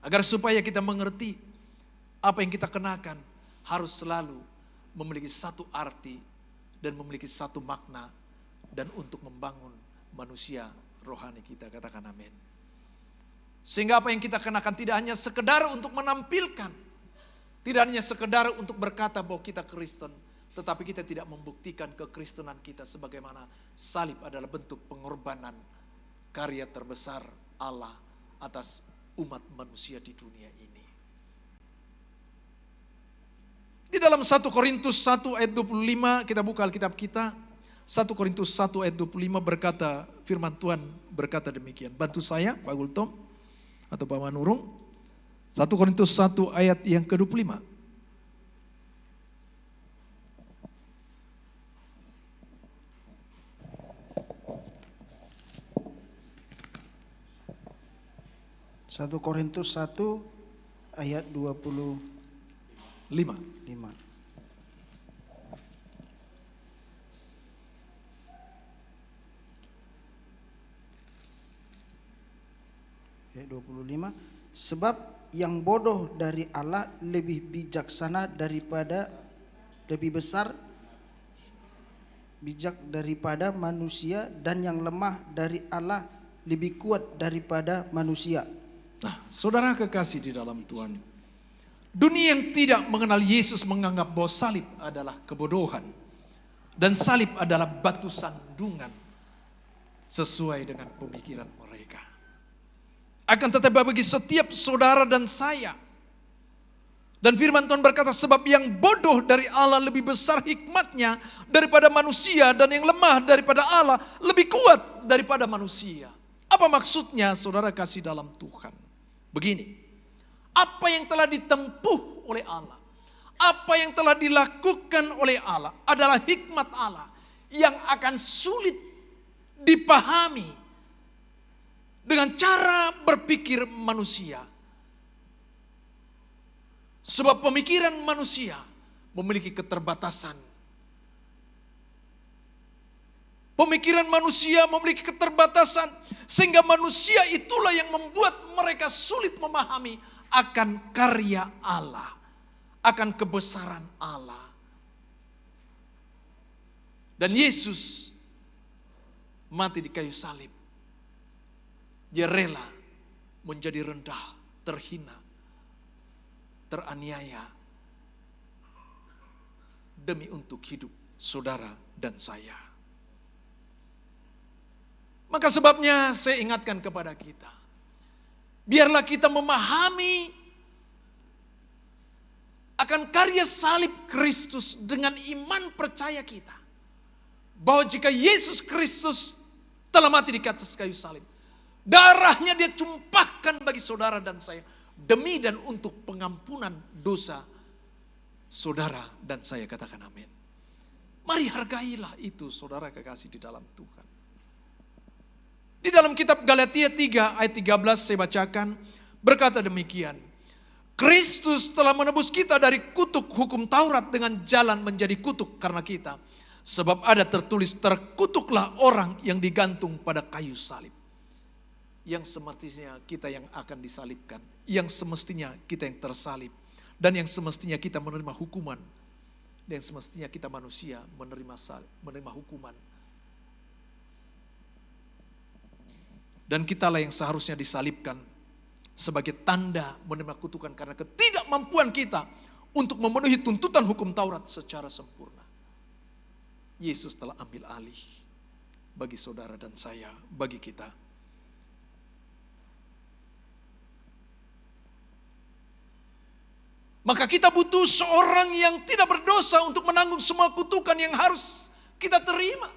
Agar supaya kita mengerti apa yang kita kenakan, harus selalu memiliki satu arti dan memiliki satu makna dan untuk membangun manusia rohani kita. Katakan amin. Sehingga apa yang kita kenakan tidak hanya sekedar untuk menampilkan, tidak hanya sekedar untuk berkata bahwa kita Kristen, tetapi kita tidak membuktikan kekristenan kita sebagaimana salib adalah bentuk pengorbanan karya terbesar Allah atas umat manusia di dunia ini. Di dalam 1 Korintus 1 ayat 25, kita buka Alkitab kita. 1 Korintus 1 ayat 25 berkata, firman Tuhan berkata demikian. Bantu saya Pak Gultom atau Pak Manurung. 1 Korintus 1 ayat yang ke-25. Satu Korintus 1 ayat 25. 5. Ayat 25. Sebab yang bodoh dari Allah lebih bijaksana daripada, lebih besar bijak daripada manusia, dan yang lemah dari Allah lebih kuat daripada manusia. Nah, saudara kekasih di dalam Tuhan, dunia yang tidak mengenal Yesus menganggap bahwa salib adalah kebodohan dan salib adalah batu sandungan sesuai dengan pemikiran mereka. Akan tetapi bagi setiap saudara dan saya, dan firman Tuhan berkata, sebab yang bodoh dari Allah lebih besar hikmatnya daripada manusia, dan yang lemah daripada Allah lebih kuat daripada manusia. Apa maksudnya saudara kasih dalam Tuhan? Begini, apa yang telah ditempuh oleh Allah, apa yang telah dilakukan oleh Allah adalah hikmat Allah yang akan sulit dipahami dengan cara berpikir manusia. Sebab pemikiran manusia memiliki keterbatasan. Pemikiran manusia memiliki keterbatasan, sehingga manusia itulah yang membuat mereka sulit memahami akan karya Allah, akan kebesaran Allah. Dan Yesus mati di kayu salib. Dia rela menjadi rendah, terhina, teraniaya, demi untuk hidup saudara dan saya. Maka sebabnya saya ingatkan kepada kita, biarlah kita memahami akan karya salib Kristus dengan iman percaya kita. Bahwa jika Yesus Kristus telah mati di atas kayu salib, darahnya dia tumpahkan bagi saudara dan saya, demi dan untuk pengampunan dosa saudara dan saya. Katakan amin. Mari hargailah itu saudara kekasih di dalam Tuhan. Di dalam kitab Galatia 3 ayat 13 saya bacakan, berkata demikian. Kristus telah menebus kita dari kutuk hukum Taurat dengan jalan menjadi kutuk karena kita. Sebab ada tertulis, terkutuklah orang yang digantung pada kayu salib. Yang semestinya kita yang akan disalibkan. Yang semestinya kita yang tersalib. Dan yang semestinya kita menerima hukuman. Dan yang semestinya kita manusia menerima hukuman. Dan kitalah yang seharusnya disalibkan sebagai tanda menerima kutukan karena ketidakmampuan kita untuk memenuhi tuntutan hukum Taurat secara sempurna. Yesus telah ambil alih bagi saudara dan saya, bagi kita. Maka kita butuh seorang yang tidak berdosa untuk menanggung semua kutukan yang harus kita terima.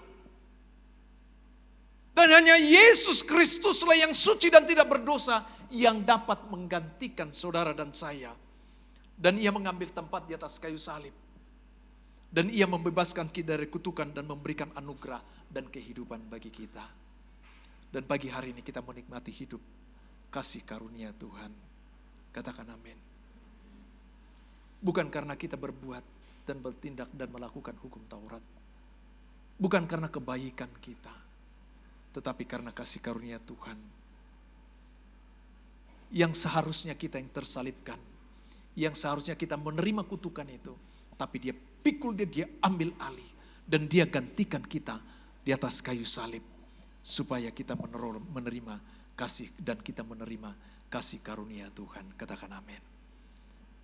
Dan hanya Yesus Kristuslah yang suci dan tidak berdosa yang dapat menggantikan saudara dan saya. Dan ia mengambil tempat di atas kayu salib. Dan ia membebaskan kita dari kutukan dan memberikan anugerah dan kehidupan bagi kita. Dan pagi hari ini kita menikmati hidup kasih karunia Tuhan. Katakan amin. Bukan karena kita berbuat dan bertindak dan melakukan hukum Taurat. Bukan karena kebaikan kita. Tetapi karena kasih karunia Tuhan. Yang seharusnya kita yang tersalibkan. Yang seharusnya kita menerima kutukan itu. Tapi dia pikul dia ambil alih. Dan dia gantikan kita di atas kayu salib. Supaya kita menerima kasih dan kita menerima kasih karunia Tuhan. Katakan amin.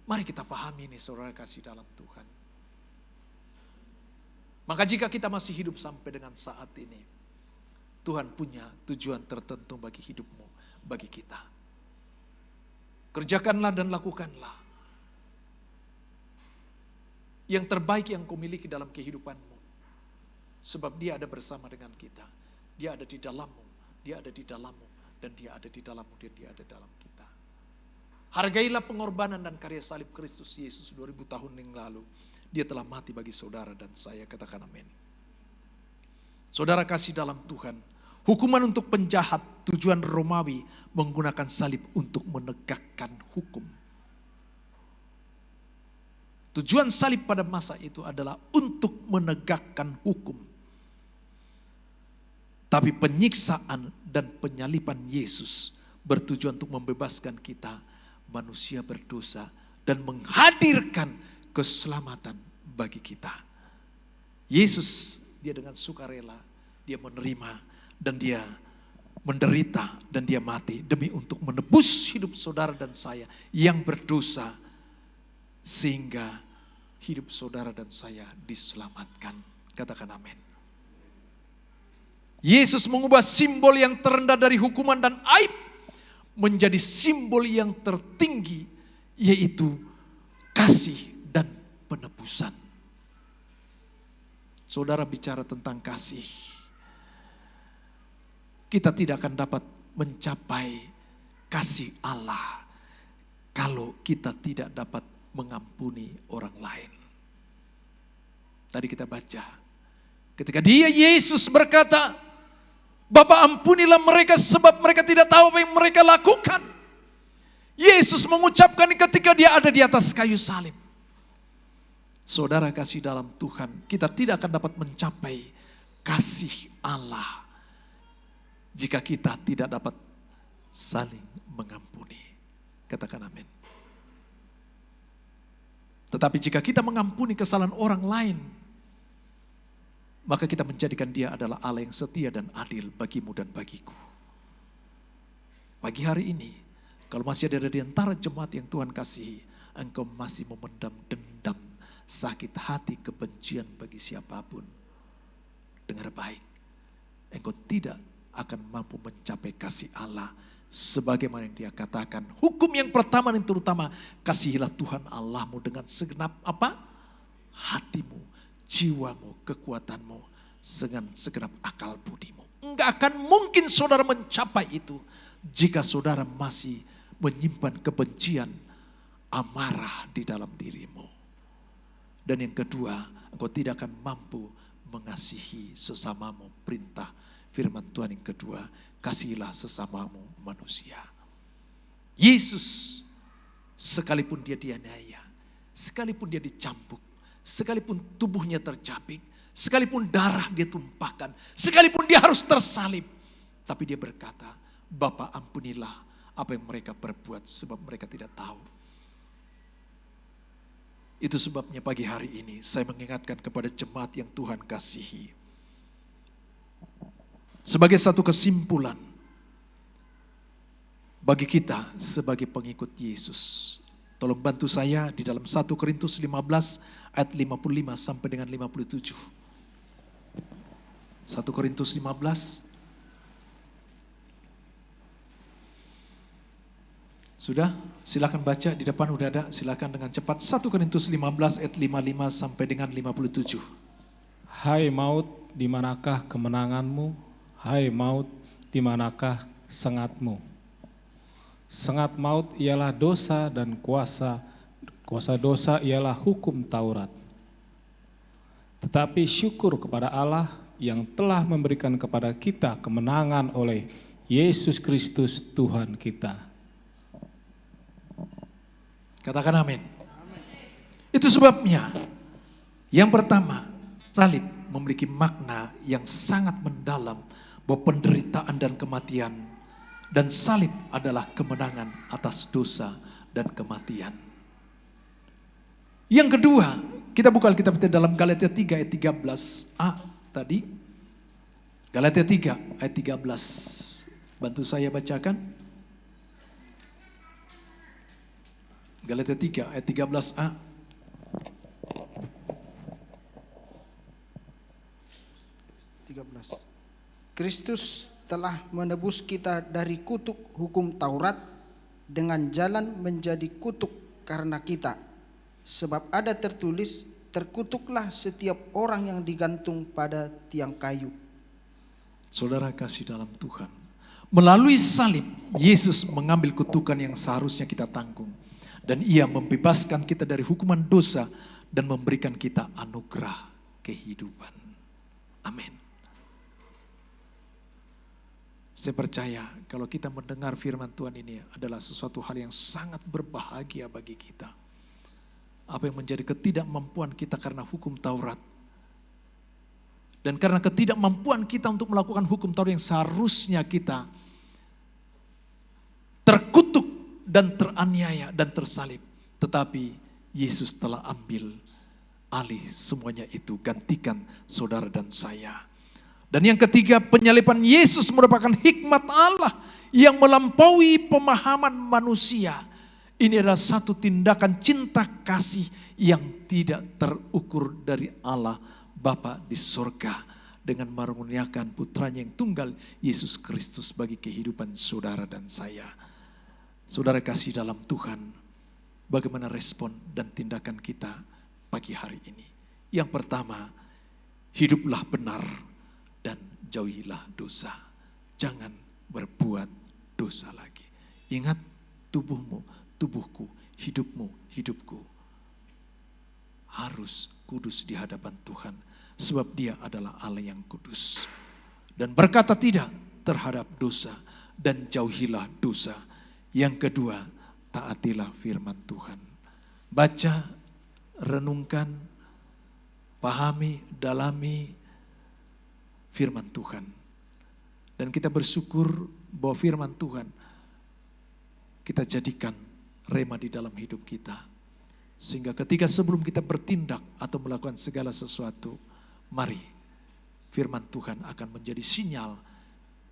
Mari kita pahami ini saudara kasih dalam Tuhan. Maka jika kita masih hidup sampai dengan saat ini, Tuhan punya tujuan tertentu bagi hidupmu, bagi kita. Kerjakanlah dan lakukanlah yang terbaik yang kau miliki dalam kehidupanmu. Sebab dia ada bersama dengan kita. Dia ada di dalammu, dia ada di dalammu, dan dia ada di dalammu, dan dia ada dalam kita. Hargailah pengorbanan dan karya salib Kristus Yesus 2000 tahun yang lalu. Dia telah mati bagi saudara dan saya. Katakan amin. Saudara kasih dalam Tuhan. Hukuman untuk penjahat, tujuan Romawi menggunakan salib untuk menegakkan hukum. Tujuan salib pada masa itu adalah untuk menegakkan hukum. Tapi penyiksaan dan penyaliban Yesus bertujuan untuk membebaskan kita, manusia berdosa, dan menghadirkan keselamatan bagi kita. Yesus, dia dengan sukarela, dia menerima dan dia menderita dan dia mati demi untuk menebus hidup saudara dan saya yang berdosa sehingga hidup saudara dan saya diselamatkan. Katakan amin. Yesus mengubah simbol yang terendah dari hukuman dan aib menjadi simbol yang tertinggi, yaitu kasih dan penebusan. Saudara bicara tentang kasih, kita tidak akan dapat mencapai kasih Allah kalau kita tidak dapat mengampuni orang lain. Tadi kita baca, ketika dia Yesus berkata, Bapa ampunilah mereka sebab mereka tidak tahu apa yang mereka lakukan. Yesus mengucapkan ketika dia ada di atas kayu salib. Saudara kasih dalam Tuhan, kita tidak akan dapat mencapai kasih Allah jika kita tidak dapat saling mengampuni. Katakan amin. Tetapi jika kita mengampuni kesalahan orang lain, maka kita menjadikan dia adalah Allah yang setia dan adil bagimu dan bagiku. Pagi hari ini, kalau masih ada di antara jemaat yang Tuhan kasihi, engkau masih memendam dendam sakit hati, kebencian bagi siapapun, dengar baik, engkau tidak akan mampu mencapai kasih Allah. Sebagaimana yang dia katakan, hukum yang pertama dan terutama, kasihilah Tuhan Allahmu dengan segenap apa? Hatimu, jiwamu, kekuatanmu, dengan segenap akal budimu. Enggak akan mungkin saudara mencapai itu jika saudara masih menyimpan kebencian, amarah di dalam dirimu. Dan yang kedua, engkau tidak akan mampu mengasihi sesamamu. Perintah firman Tuhan yang kedua, kasihilah sesamamu manusia. Yesus, sekalipun dia dianiaya, sekalipun dia dicambuk, sekalipun tubuhnya tercabik, sekalipun darah dia tumpahkan, sekalipun dia harus tersalib, tapi dia berkata, Bapa ampunilah apa yang mereka perbuat sebab mereka tidak tahu. Itu sebabnya pagi hari ini saya mengingatkan kepada jemaat yang Tuhan kasihi. Sebagai satu kesimpulan bagi kita sebagai pengikut Yesus. Tolong bantu saya di dalam 1 Korintus 15 ayat 55 sampai dengan 57. 1 Korintus 15. Sudah? Silakan baca, di depan udah ada, silakan dengan cepat. 1 Korintus 15 ayat 55 sampai dengan 57. Hai maut, di manakah kemenanganmu? Hai maut, di manakah sengatmu? Sengat maut ialah dosa dan kuasa dosa ialah hukum Taurat. Tetapi syukur kepada Allah yang telah memberikan kepada kita kemenangan oleh Yesus Kristus Tuhan kita. Katakan amin. Itu sebabnya yang pertama, salib memiliki makna yang sangat mendalam bahwa penderitaan dan kematian, dan salib adalah kemenangan atas dosa dan kematian. Yang kedua, kita buka Alkitab kita dalam Galatia 3 ayat 13a tadi. Galatia 3 ayat 13. Bantu saya bacakan. Galatia 3 ayat 13a. Kristus telah menebus kita dari kutuk hukum Taurat dengan jalan menjadi kutuk karena kita. Sebab ada tertulis, terkutuklah setiap orang yang digantung pada tiang kayu. Saudara kasih dalam Tuhan, melalui salib Yesus mengambil kutukan yang seharusnya kita tanggung, dan ia membebaskan kita dari hukuman dosa dan memberikan kita anugerah kehidupan. Amin. Saya percaya kalau kita mendengar firman Tuhan ini adalah sesuatu hal yang sangat berbahagia bagi kita. Apa yang menjadi ketidakmampuan kita karena hukum Taurat, dan karena ketidakmampuan kita untuk melakukan hukum Taurat yang seharusnya kita terkutuk dan teraniaya dan tersalib. Tetapi Yesus telah ambil alih semuanya itu, gantikan saudara dan saya. Dan yang ketiga, penyaliban Yesus merupakan hikmat Allah yang melampaui pemahaman manusia. Ini adalah satu tindakan cinta kasih yang tidak terukur dari Allah Bapa di surga dengan mengaruniakan putranya yang tunggal, Yesus Kristus, bagi kehidupan saudara dan saya. Saudara kasih dalam Tuhan, bagaimana respon dan tindakan kita pagi hari ini? Yang pertama, hiduplah benar dan jauhilah dosa. Jangan berbuat dosa lagi. Ingat, tubuhmu, tubuhku, hidupmu, hidupku harus kudus di hadapan Tuhan. Sebab dia adalah Allah yang kudus. Dan berkata tidak terhadap dosa dan jauhilah dosa. Yang kedua, taatilah firman Tuhan. Baca, renungkan, pahami, dalami firman Tuhan. Dan kita bersyukur bahwa firman Tuhan kita jadikan rema di dalam hidup kita. Sehingga ketika sebelum kita bertindak atau melakukan segala sesuatu, mari firman Tuhan akan menjadi sinyal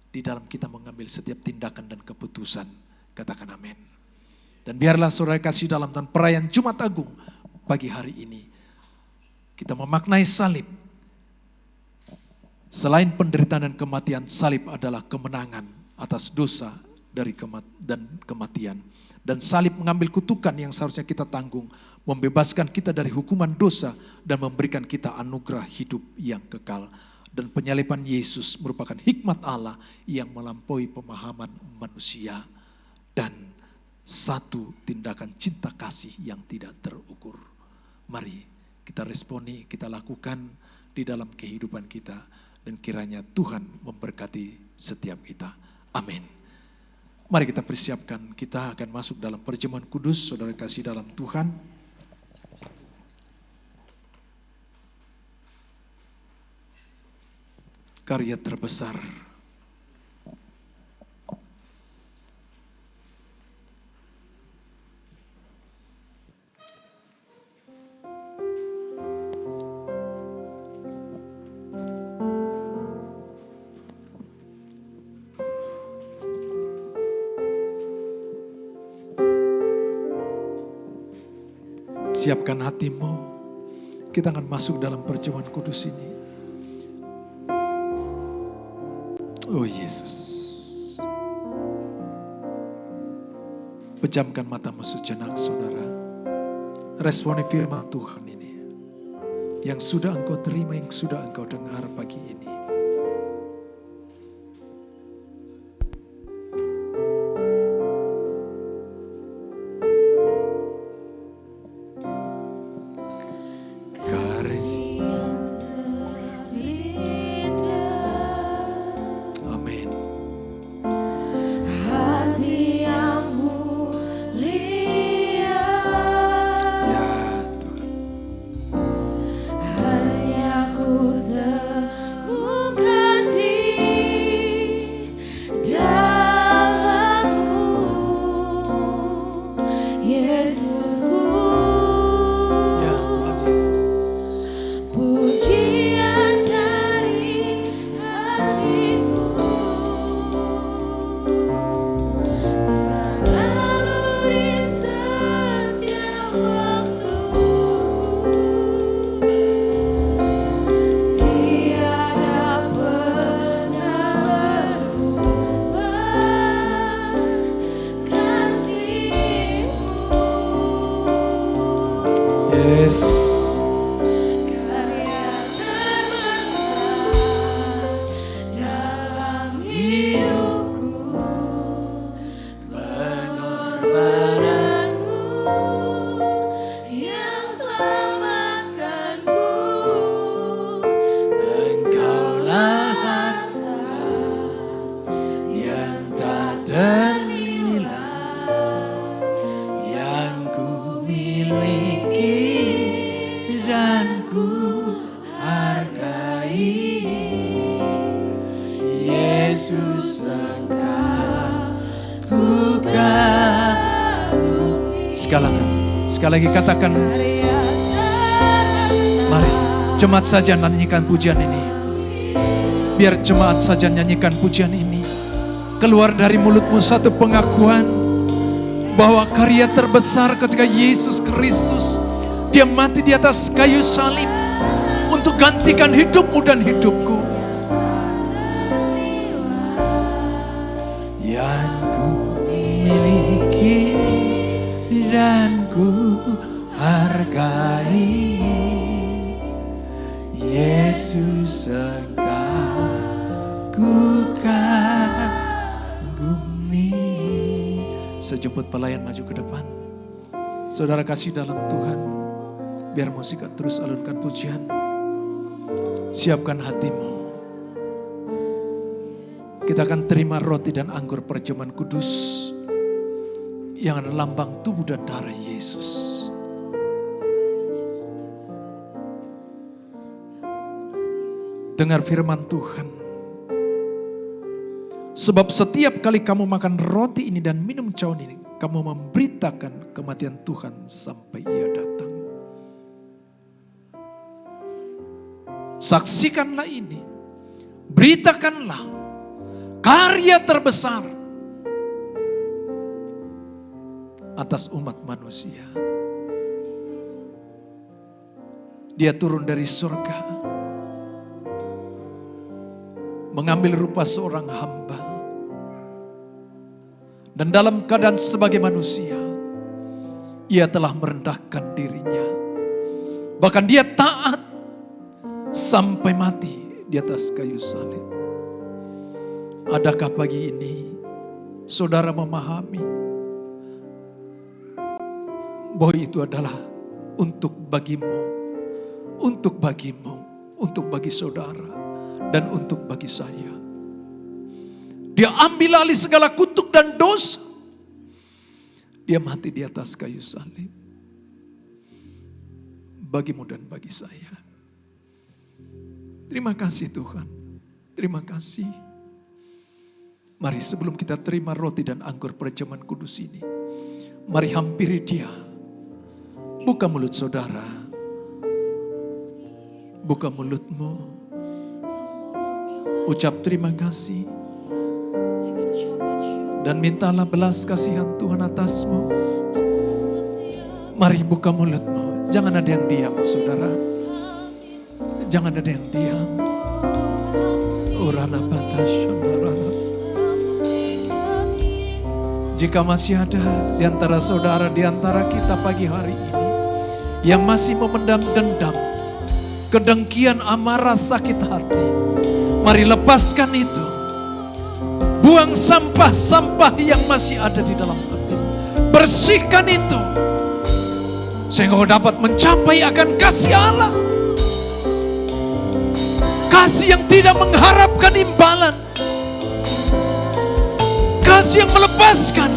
di dalam kita mengambil setiap tindakan dan keputusan. Katakan amin. Dan biarlah saudara kasih dalam Tuhan, perayaan Jumat Agung pagi hari ini kita memaknai salib. Selain penderitaan dan kematian, salib adalah kemenangan atas dosa dan kematian. Dan salib mengambil kutukan yang seharusnya kita tanggung, membebaskan kita dari hukuman dosa dan memberikan kita anugerah hidup yang kekal. Dan penyaliban Yesus merupakan hikmat Allah yang melampaui pemahaman manusia. Dan satu tindakan cinta kasih yang tidak terukur. Mari kita responi, kita lakukan di dalam kehidupan kita. Dan kiranya Tuhan memberkati setiap kita. Amin. Mari kita persiapkan, kita akan masuk dalam perjamuan kudus, saudara kasih dalam Tuhan. Karya terbesar. Siapkan hatimu, kita akan masuk dalam perjamuan kudus ini. Oh Yesus, pejamkan matamu sejenak saudara. Responi firman Tuhan ini, yang sudah engkau terima, yang sudah engkau dengar pagi ini. Sekali lagi katakan, mari jemaat saja nyanyikan pujian ini. Biar jemaat saja nyanyikan pujian ini. Keluar dari mulutmu satu pengakuan bahwa karya terbesar ketika Yesus Kristus, Dia mati di atas kayu salib untuk gantikan hidupmu dan hidupku. Yang ku miliki dan ku hargai, Yesus engkau ku kagumi. Sejemput pelayan maju ke depan. Saudara kasih dalam Tuhan, biar musik terus alunkan pujian. Siapkan hatimu. Kita akan terima roti dan anggur perjamuan kudus yang adalah lambang tubuh dan darah Yesus. Dengar firman Tuhan. Sebab setiap kali kamu makan roti ini dan minum cawan ini, kamu memberitakan kematian Tuhan sampai Ia datang. Saksikanlah ini. Beritakanlah karya terbesar atas umat manusia. Dia turun dari surga, mengambil rupa seorang hamba. Dan dalam keadaan sebagai manusia, ia telah merendahkan dirinya. Bahkan dia taat sampai mati di atas kayu salib. Adakah pagi ini saudara memahami bahwa itu adalah untuk bagimu, untuk bagimu, untuk bagi saudara, dan untuk bagi saya. Dia ambil alih segala kutuk dan dosa. Dia mati di atas kayu salib. Bagimu dan bagi saya. Terima kasih Tuhan. Terima kasih. Mari sebelum kita terima roti dan anggur perjamuan kudus ini, mari hampiri Dia. Buka mulut saudara. Buka mulutmu. Ucap terima kasih. Dan mintalah belas kasihan Tuhan atasmu. Mari buka mulutmu. Jangan ada yang diam, saudara. Jangan ada yang diam. Urana batasyamarana. Jika masih ada di antara saudara, di antara kita pagi hari ini, yang masih memendam dendam, kedengkian, amarah, sakit hati, mari lepaskan itu. Buang sampah-sampah yang masih ada di dalam hati. Bersihkan itu. Sehingga kau dapat mencapai akan kasih Allah. Kasih yang tidak mengharapkan imbalan. Kasih yang melepaskan.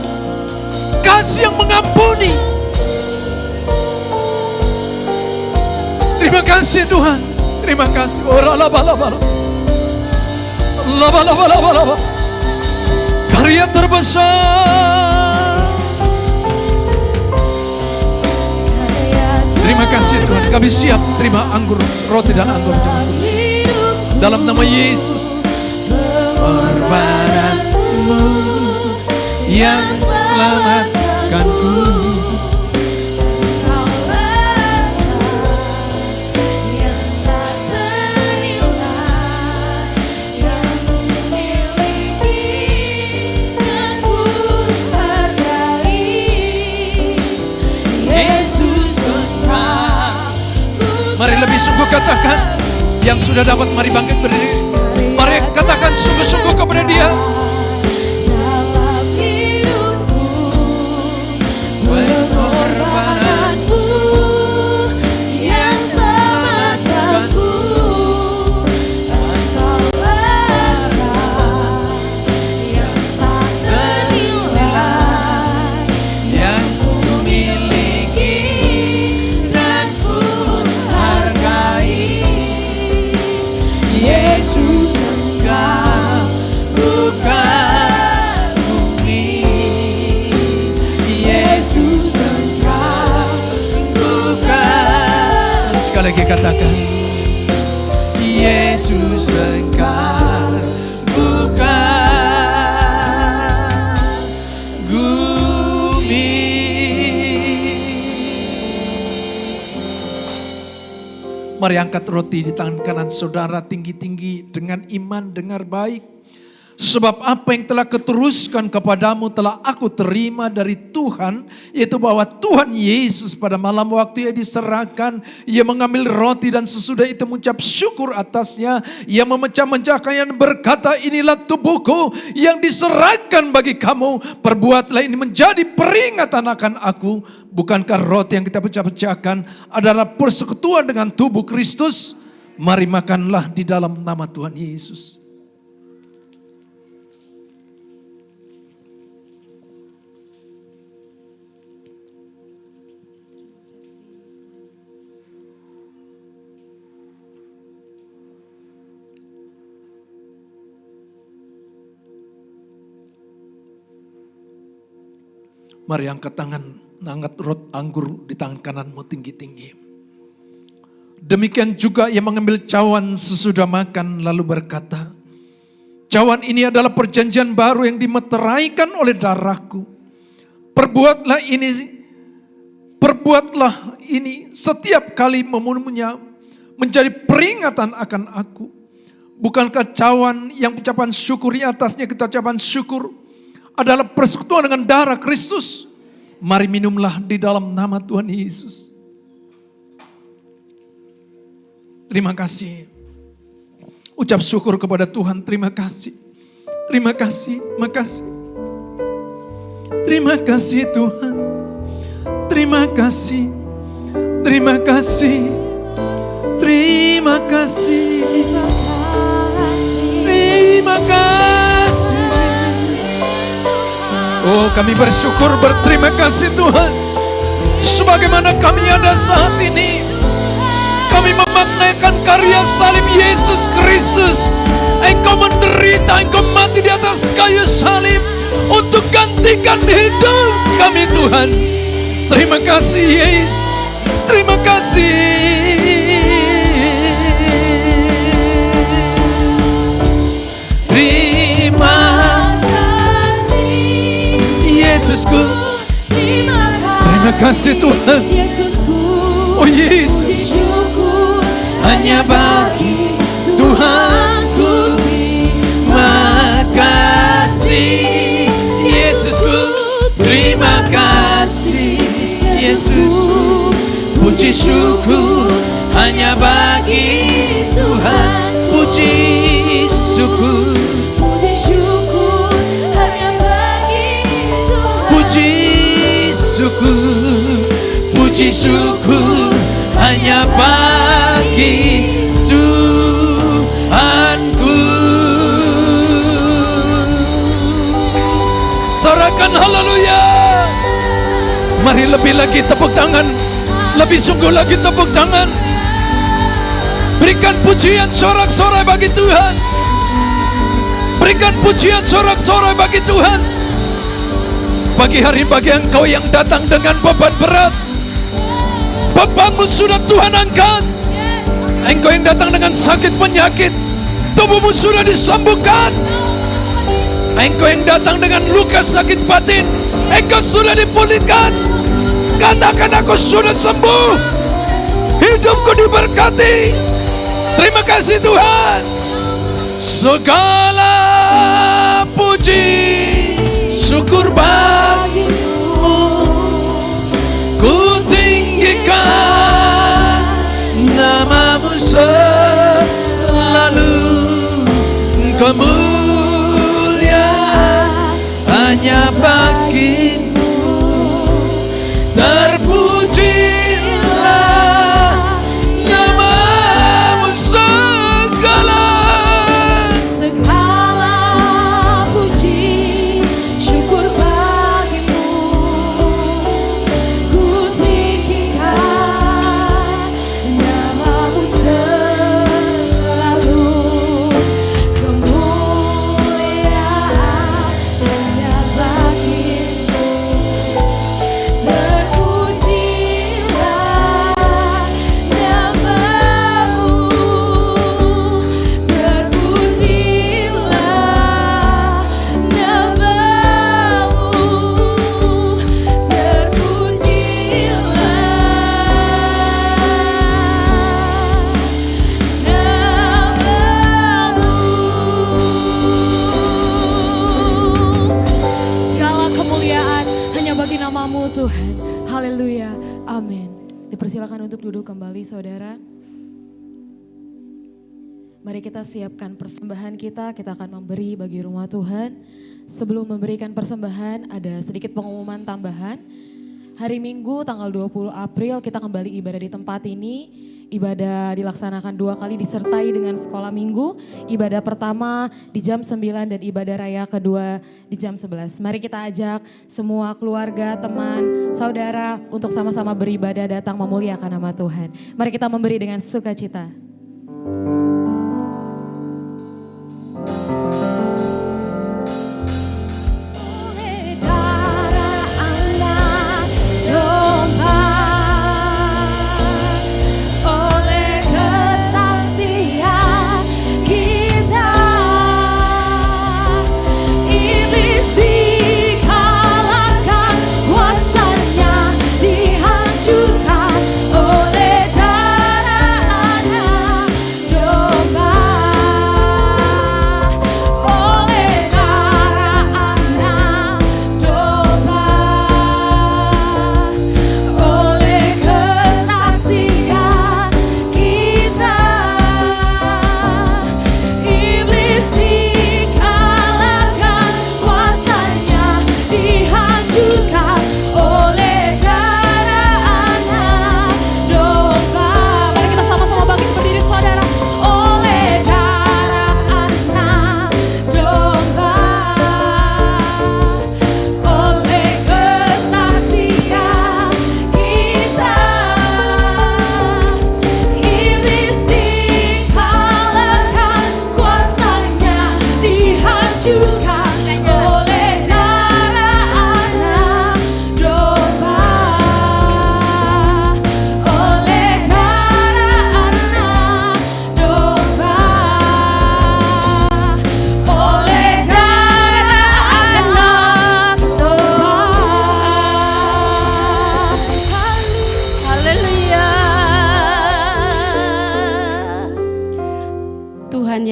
Kasih yang mengampuni. Terima kasih Tuhan. Terima kasih. Oh, laba-laba. Laba-laba. Karya terbesar. Terima kasih Tuhan. Kami siap terima anggur, roti dan anggur jamuan kudus. Dalam nama Yesus. Pengorbananmu yang selamatkanku. Mari lebih sungguh katakan, yang sudah dapat mari bangkit berdiri. Mari katakan sungguh-sungguh kepada Dia. Pengorbananmu yang selamatkanku. Engkaulah yang tak ternilai, yang ku miliki dan ku hargai. Yesus, Engkau bukan bumi. Yesus, Engkau bukan. Sekali lagi katakan, Yesus, Engkau bukan bumi. Mari angkat roti di tangan kanan saudara tinggi-tinggi dengan iman, dengar baik. Sebab apa yang telah kuteruskan kepadamu telah aku terima dari Tuhan, yaitu bahwa Tuhan Yesus pada malam waktu Ia diserahkan, Ia mengambil roti dan sesudah itu mengucap syukur atasnya. Ia memecah-mecahkannya dan berkata, inilah tubuhku yang diserahkan bagi kamu. Perbuatlah ini menjadi peringatan akan aku. Bukankah roti yang kita pecah-pecahkan adalah persekutuan dengan tubuh Kristus? Mari makanlah di dalam nama Tuhan Yesus. Mari angkat tangan, angkat anggur di tangan kananmu tinggi-tinggi. Demikian juga Ia mengambil cawan sesudah makan lalu berkata, cawan ini adalah perjanjian baru yang dimeteraikan oleh darahku. Perbuatlah ini setiap kali meminumnya menjadi peringatan akan aku. Bukankah cawan yang ucapan syukuri atasnya kita ucapan syukur adalah persekutuan dengan darah Kristus? Mari minumlah di dalam nama Tuhan Yesus. Terima kasih. Ucap syukur kepada Tuhan, terima kasih. Terima kasih, makasih. Terima kasih Tuhan. Terima kasih. Terima kasih. Terima kasih. Terima kasih. Oh, kami bersyukur, berterima kasih Tuhan. Sebagaimana kami ada saat ini, kami memaknaikan karya salib Yesus Kristus. Engkau menderita, Engkau mati di atas kayu salib untuk gantikan hidup kami Tuhan. Terima kasih Yesus. Terima kasih. Terima Yesusku. Terima kasih Tuhan. Oh Yesus, hanya bagi Tuhanku. Makasih Yesusku. Terima kasih Yesusku. Puji syukur hanya bagi Tuhan. Puji syukur. Puji syukur hanya bagi Tuhan. Puji syukur. Puji syukur hanya bagi Tuhanku. Sorakan haleluya. Mari lebih lagi tepuk tangan. Lebih sungguh lagi tepuk tangan. Berikan pujian sorak-sorai bagi Tuhan. Berikan pujian sorak-sorai bagi Tuhan. Pagi hari bagi engkau yang datang dengan beban berat, bebanmu sudah Tuhan angkat. Engkau yang datang dengan sakit penyakit, tubuhmu sudah disembuhkan. Engkau yang datang dengan luka sakit batin, engkau sudah dipulihkan. Katakan, aku sudah sembuh. Hidupku diberkati. Terima kasih Tuhan. Segala puji syukur bagimu ku tinggikan, namamu selalu. Kemuliaan hanya bagimu. Terpujilah namamu segala puji syukur bagimu. Ku tinggikan namamu selalu. Kemuliaan hanya bagimu. Namamu Tuhan, haleluya, amin. Dipersilakan untuk duduk kembali saudara. Mari kita siapkan persembahan kita akan memberi bagi rumah Tuhan. Sebelum memberikan persembahan ada sedikit pengumuman tambahan. Hari Minggu tanggal 20 April kita kembali ibadah di tempat ini. Ibadah dilaksanakan 2 kali disertai dengan sekolah minggu. Ibadah pertama di jam 9 dan ibadah raya kedua di jam 11. Mari kita ajak semua keluarga, teman, saudara untuk sama-sama beribadah datang memuliakan nama Tuhan. Mari kita memberi dengan sukacita. Oleh darah anak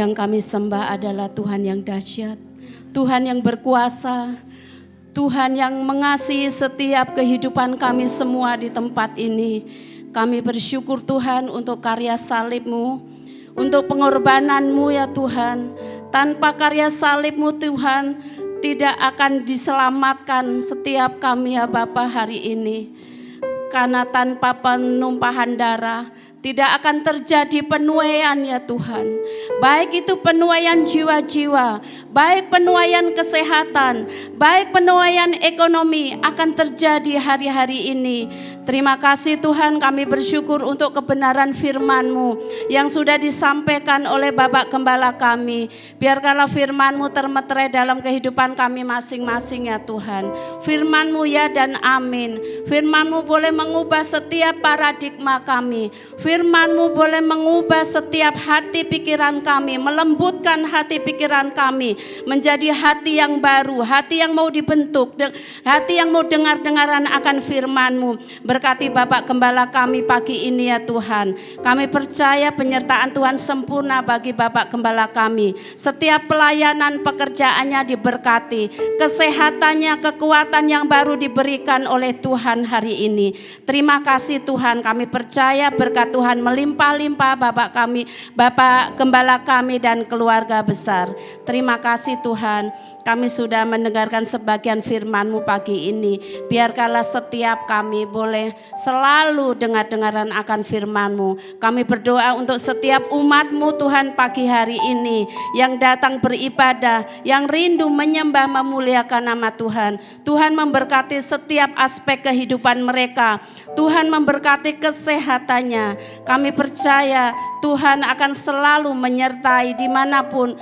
yang kami sembah adalah Tuhan yang dahsyat, Tuhan yang berkuasa, Tuhan yang mengasihi setiap kehidupan kami semua di tempat ini. Kami bersyukur Tuhan untuk karya salib-Mu, untuk pengorbanan-Mu ya Tuhan. Tanpa karya salib-Mu Tuhan, tidak akan diselamatkan setiap kami ya Bapa hari ini. Karena tanpa penumpahan darah, tidak akan terjadi penuaian ya Tuhan. Baik itu penuaian jiwa-jiwa, baik penuaian kesehatan, baik penuaian ekonomi akan terjadi hari-hari ini. Terima kasih Tuhan, kami bersyukur untuk kebenaran firman-Mu yang sudah disampaikan oleh Bapak Gembala kami. Biarkanlah firman-Mu termeterai dalam kehidupan kami masing-masing ya Tuhan. Firman-Mu ya dan amin. Firman-Mu boleh mengubah setiap paradigma kami. Firman-Mu boleh mengubah setiap hati pikiran kami, melembutkan hati pikiran kami menjadi hati yang baru, hati yang mau dibentuk, hati yang mau dengar-dengaran akan firman-Mu. Berkati Bapak Gembala kami pagi ini ya Tuhan. Kami percaya penyertaan Tuhan sempurna bagi Bapak Gembala kami. Setiap pelayanan pekerjaannya diberkati, kesehatannya, kekuatan yang baru diberikan oleh Tuhan hari ini. Terima kasih Tuhan, kami percaya berkat Tuhan melimpah-limpah Bapak Gembala kami dan keluarga besar. Terima kasih Tuhan, kami sudah mendengarkan sebagian firman-Mu pagi ini. Biarkanlah setiap kami boleh selalu dengar-dengaran akan firman-Mu. Kami berdoa untuk setiap umat-Mu Tuhan pagi hari ini yang datang beribadah, yang rindu menyembah memuliakan nama Tuhan. Tuhan memberkati setiap aspek kehidupan mereka. Tuhan memberkati kesehatannya. Kami percaya Tuhan akan selalu menyertai dimanapun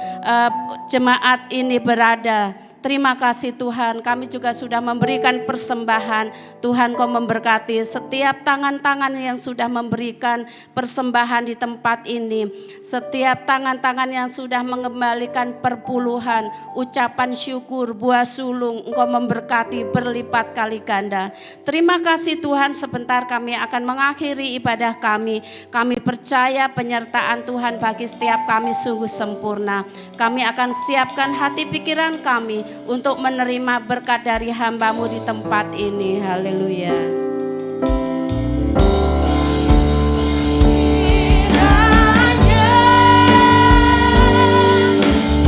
jemaat ini berada. Terima kasih Tuhan, kami juga sudah memberikan persembahan. Tuhan Kau memberkati setiap tangan-tangan yang sudah memberikan persembahan di tempat ini. Setiap tangan-tangan yang sudah mengembalikan perpuluhan, ucapan syukur, buah sulung, Engkau memberkati berlipat kali ganda. Terima kasih Tuhan, sebentar kami akan mengakhiri ibadah kami. Kami percaya penyertaan Tuhan bagi setiap kami sungguh sempurna. Kami akan siapkan hati pikiran kami untuk menerima berkat dari hamba-Mu di tempat ini. Haleluya.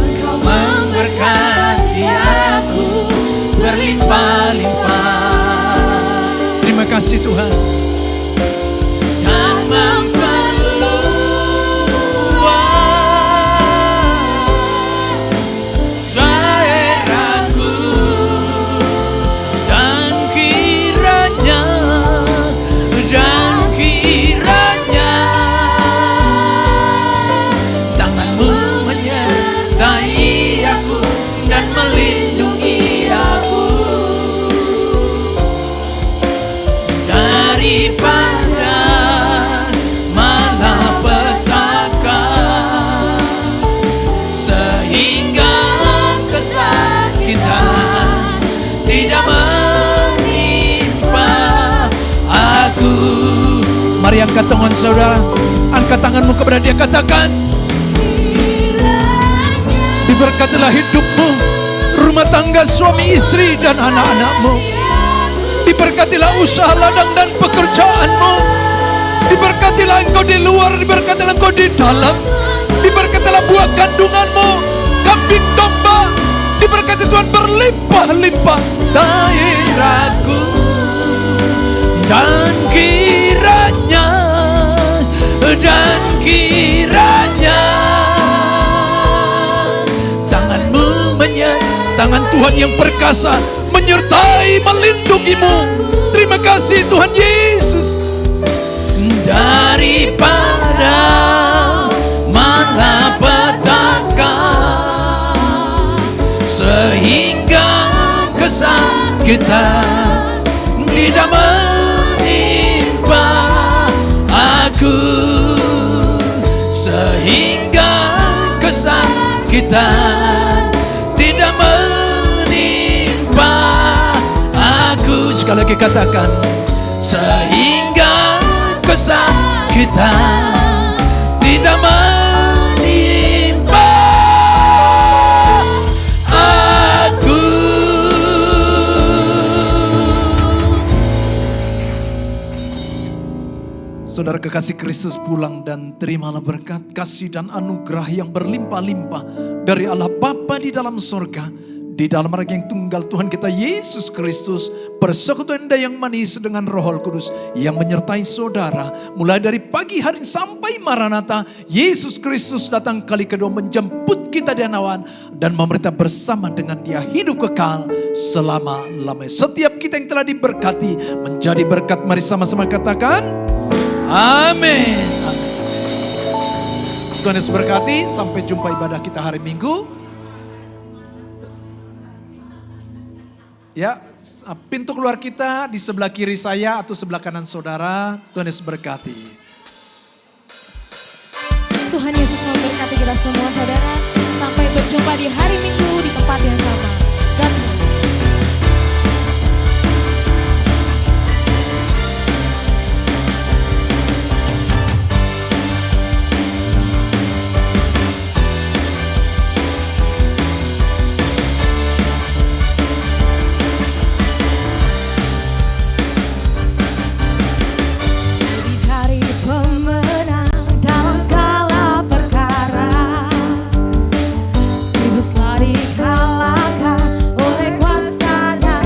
Engkau memberkati aku berlimpah-limpah. Terima kasih Tuhan. Dan memperluas daerahku, dan kiranya tangan-Mu menyertai aku dan melindungi aku daripada malapetaka, sehingga kesakitan tidak menimpa aku. Mari angkat tangan saudara, angkat tanganmu kepada dia, katakan, diberkatilah hidupmu, rumah tangga suami istri dan anak-anakmu. Diberkatilah usaha ladang dan pekerjaanmu. Diberkatilah engkau di luar, diberkatilah engkau di dalam. Diberkatilah buah kandunganmu, kambing domba. Diberkati Tuhan berlimpah-limpah daerahku, dan kiranya tangan-Mu tangan Tuhan yang perkasa menyertai, melindungimu. Terima kasih Tuhan Yesus. Daripada malapetaka, sehingga kesakitan tidak menimpa aku, sehingga kesakitan tidak menimpa aku. Sekali lagi katakan, sehingga kesakitan tidak menimpa Saudara kekasih Kristus, pulang dan terimalah berkat, kasih dan anugerah yang berlimpah-limpah dari Allah Bapa di dalam sorga, di dalam Anak yang tunggal Tuhan kita Yesus Kristus, persekutuan yang manis dengan Roh Kudus yang menyertai saudara mulai dari pagi hari sampai Maranatha. Yesus Kristus datang kali kedua menjemput kita di awan dan memerintah bersama dengan Dia hidup kekal selama-lamanya. Setiap kita yang telah diberkati menjadi berkat. Mari sama-sama katakan amin. Tuhan Yesus berkati. Sampai jumpa ibadah kita hari Minggu. Ya, pintu keluar kita di sebelah kiri saya atau sebelah kanan saudara. Tuhan Yesus berkati. Tuhan Yesus memberkati kita semua saudara. Sampai berjumpa di hari Minggu di tempat yang sama. God bless.